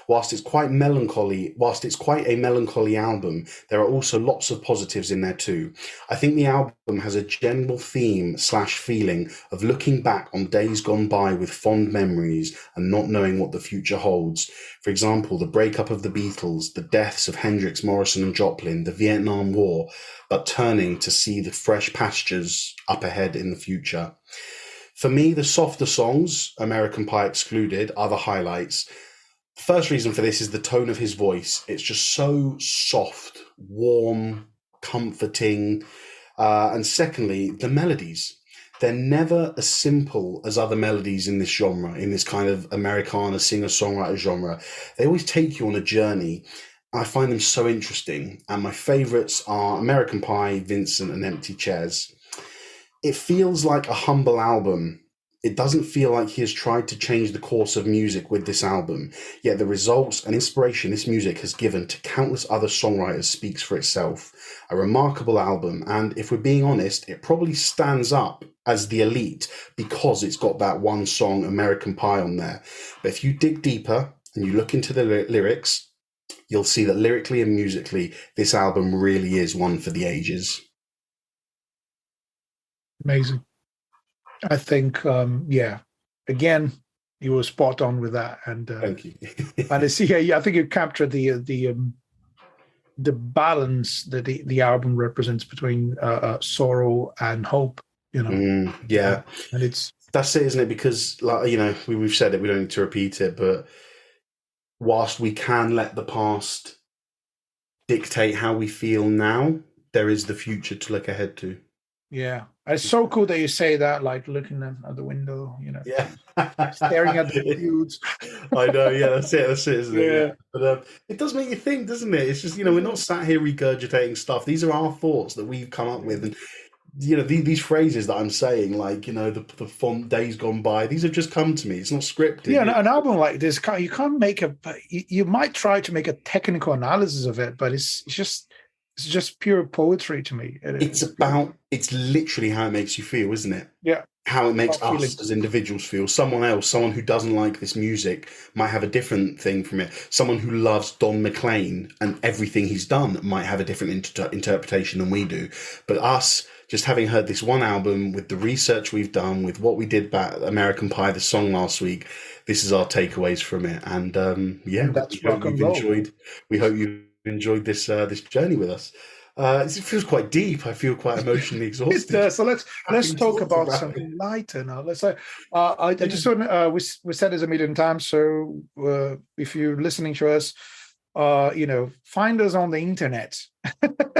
Speaker 1: Whilst it's quite a melancholy album, there are also lots of positives in there too. I think the album has a general theme / feeling of looking back on days gone by with fond memories and not knowing what the future holds. For example, the breakup of the Beatles, the deaths of Hendrix, Morrison, and Joplin, the Vietnam War, but turning to see the fresh pastures up ahead in the future. For me, the softer songs, American Pie excluded, are the highlights. The first reason for this is the tone of his voice. It's just so soft, warm, comforting. And secondly, the melodies. They're never as simple as other melodies in this genre, in this kind of Americana singer-songwriter genre. They always take you on a journey. I find them so interesting. And my favourites are American Pie, Vincent, and Empty Chairs. It feels like a humble album. It doesn't feel like he has tried to change the course of music with this album, yet the results and inspiration this music has given to countless other songwriters speaks for itself. A remarkable album, and if we're being honest, it probably stands up as the elite because it's got that one song, American Pie, on there. But if you dig deeper and you look into the lyrics, you'll see that lyrically and musically, this album really is one for the ages.
Speaker 2: Amazing. I think, again, you were spot on with that, and
Speaker 1: Thank you.
Speaker 2: and I see. I think you captured the balance that the album represents between sorrow and hope.
Speaker 1: Yeah,
Speaker 2: and
Speaker 1: that's it, isn't it? Because, like, we've said it, we don't need to repeat it, but whilst we can let the past dictate how we feel now, there is the future to look ahead to.
Speaker 2: Yeah, it's so cool that you say that, like looking at the window,
Speaker 1: Yeah,
Speaker 2: staring at the views.
Speaker 1: I know. Yeah, that's it, isn't it?
Speaker 2: Yeah.
Speaker 1: But it does make you think, doesn't it? It's just, we're not sat here regurgitating stuff. These are our thoughts that we've come up with, and these phrases that I'm saying, like, the font days gone by, these have just come to me. It's not scripted.
Speaker 2: Yeah, an album like this, you can't make you might try to make a technical analysis of it, but it's just pure poetry to me.
Speaker 1: It's literally how it makes you feel, isn't it?
Speaker 2: Yeah.
Speaker 1: How it makes us as individuals feel. Someone who doesn't like this music might have a different thing from it. Someone who loves Don McLean and everything he's done might have a different interpretation than we do. But us, just having heard this one album, with the research we've done, with what we did about American Pie, the song last week, this is our takeaways from it. And
Speaker 2: that's rock and roll.
Speaker 1: We hope you enjoyed this journey with us. It feels quite deep. I feel quite emotionally exhausted.
Speaker 2: So let's talk about something lighter now. Let's say I just want we said this a million times. So if you're listening to us, find us on the internet.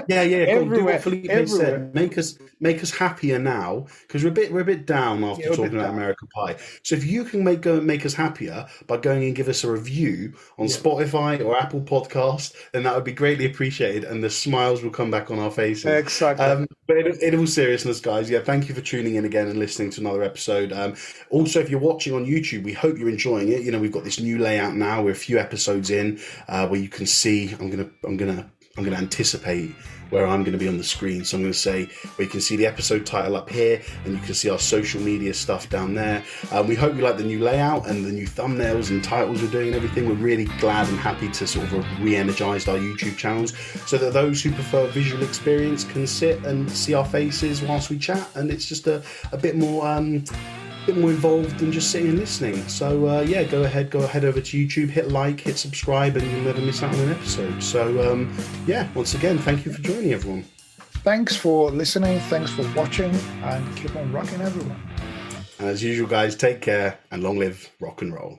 Speaker 1: Yeah.
Speaker 2: Everywhere,
Speaker 1: do what Felipe said. Make us happier now, because we're a bit down after talking about American Pie. So if you can make us happier by going and give us a review on Spotify or Apple Podcast, then that would be greatly appreciated, and the smiles will come back on our faces.
Speaker 2: Exactly.
Speaker 1: But in all seriousness, guys, thank you for tuning in again and listening to another episode. Also, if you're watching on YouTube, we hope you're enjoying it. We've got this new layout now. We're a few episodes in, where you can see. I'm gonna I'm going to anticipate where I'm going to be on the screen. So I'm going to say, well, you can see the episode title up here, and you can see our social media stuff down there. We hope you like the new layout and the new thumbnails and titles we're doing and everything. We're really glad and happy to sort of re-energize our YouTube channels so that those who prefer visual experience can sit and see our faces whilst we chat, and it's just a bit more involved than just sitting and listening. So yeah, go ahead over to YouTube, hit like, hit subscribe, and you'll never miss out on an episode. So yeah, once again, thank you for joining, everyone.
Speaker 2: Thanks for listening, thanks for watching, and keep on rocking, everyone.
Speaker 1: As usual, guys, take care and long live rock and roll.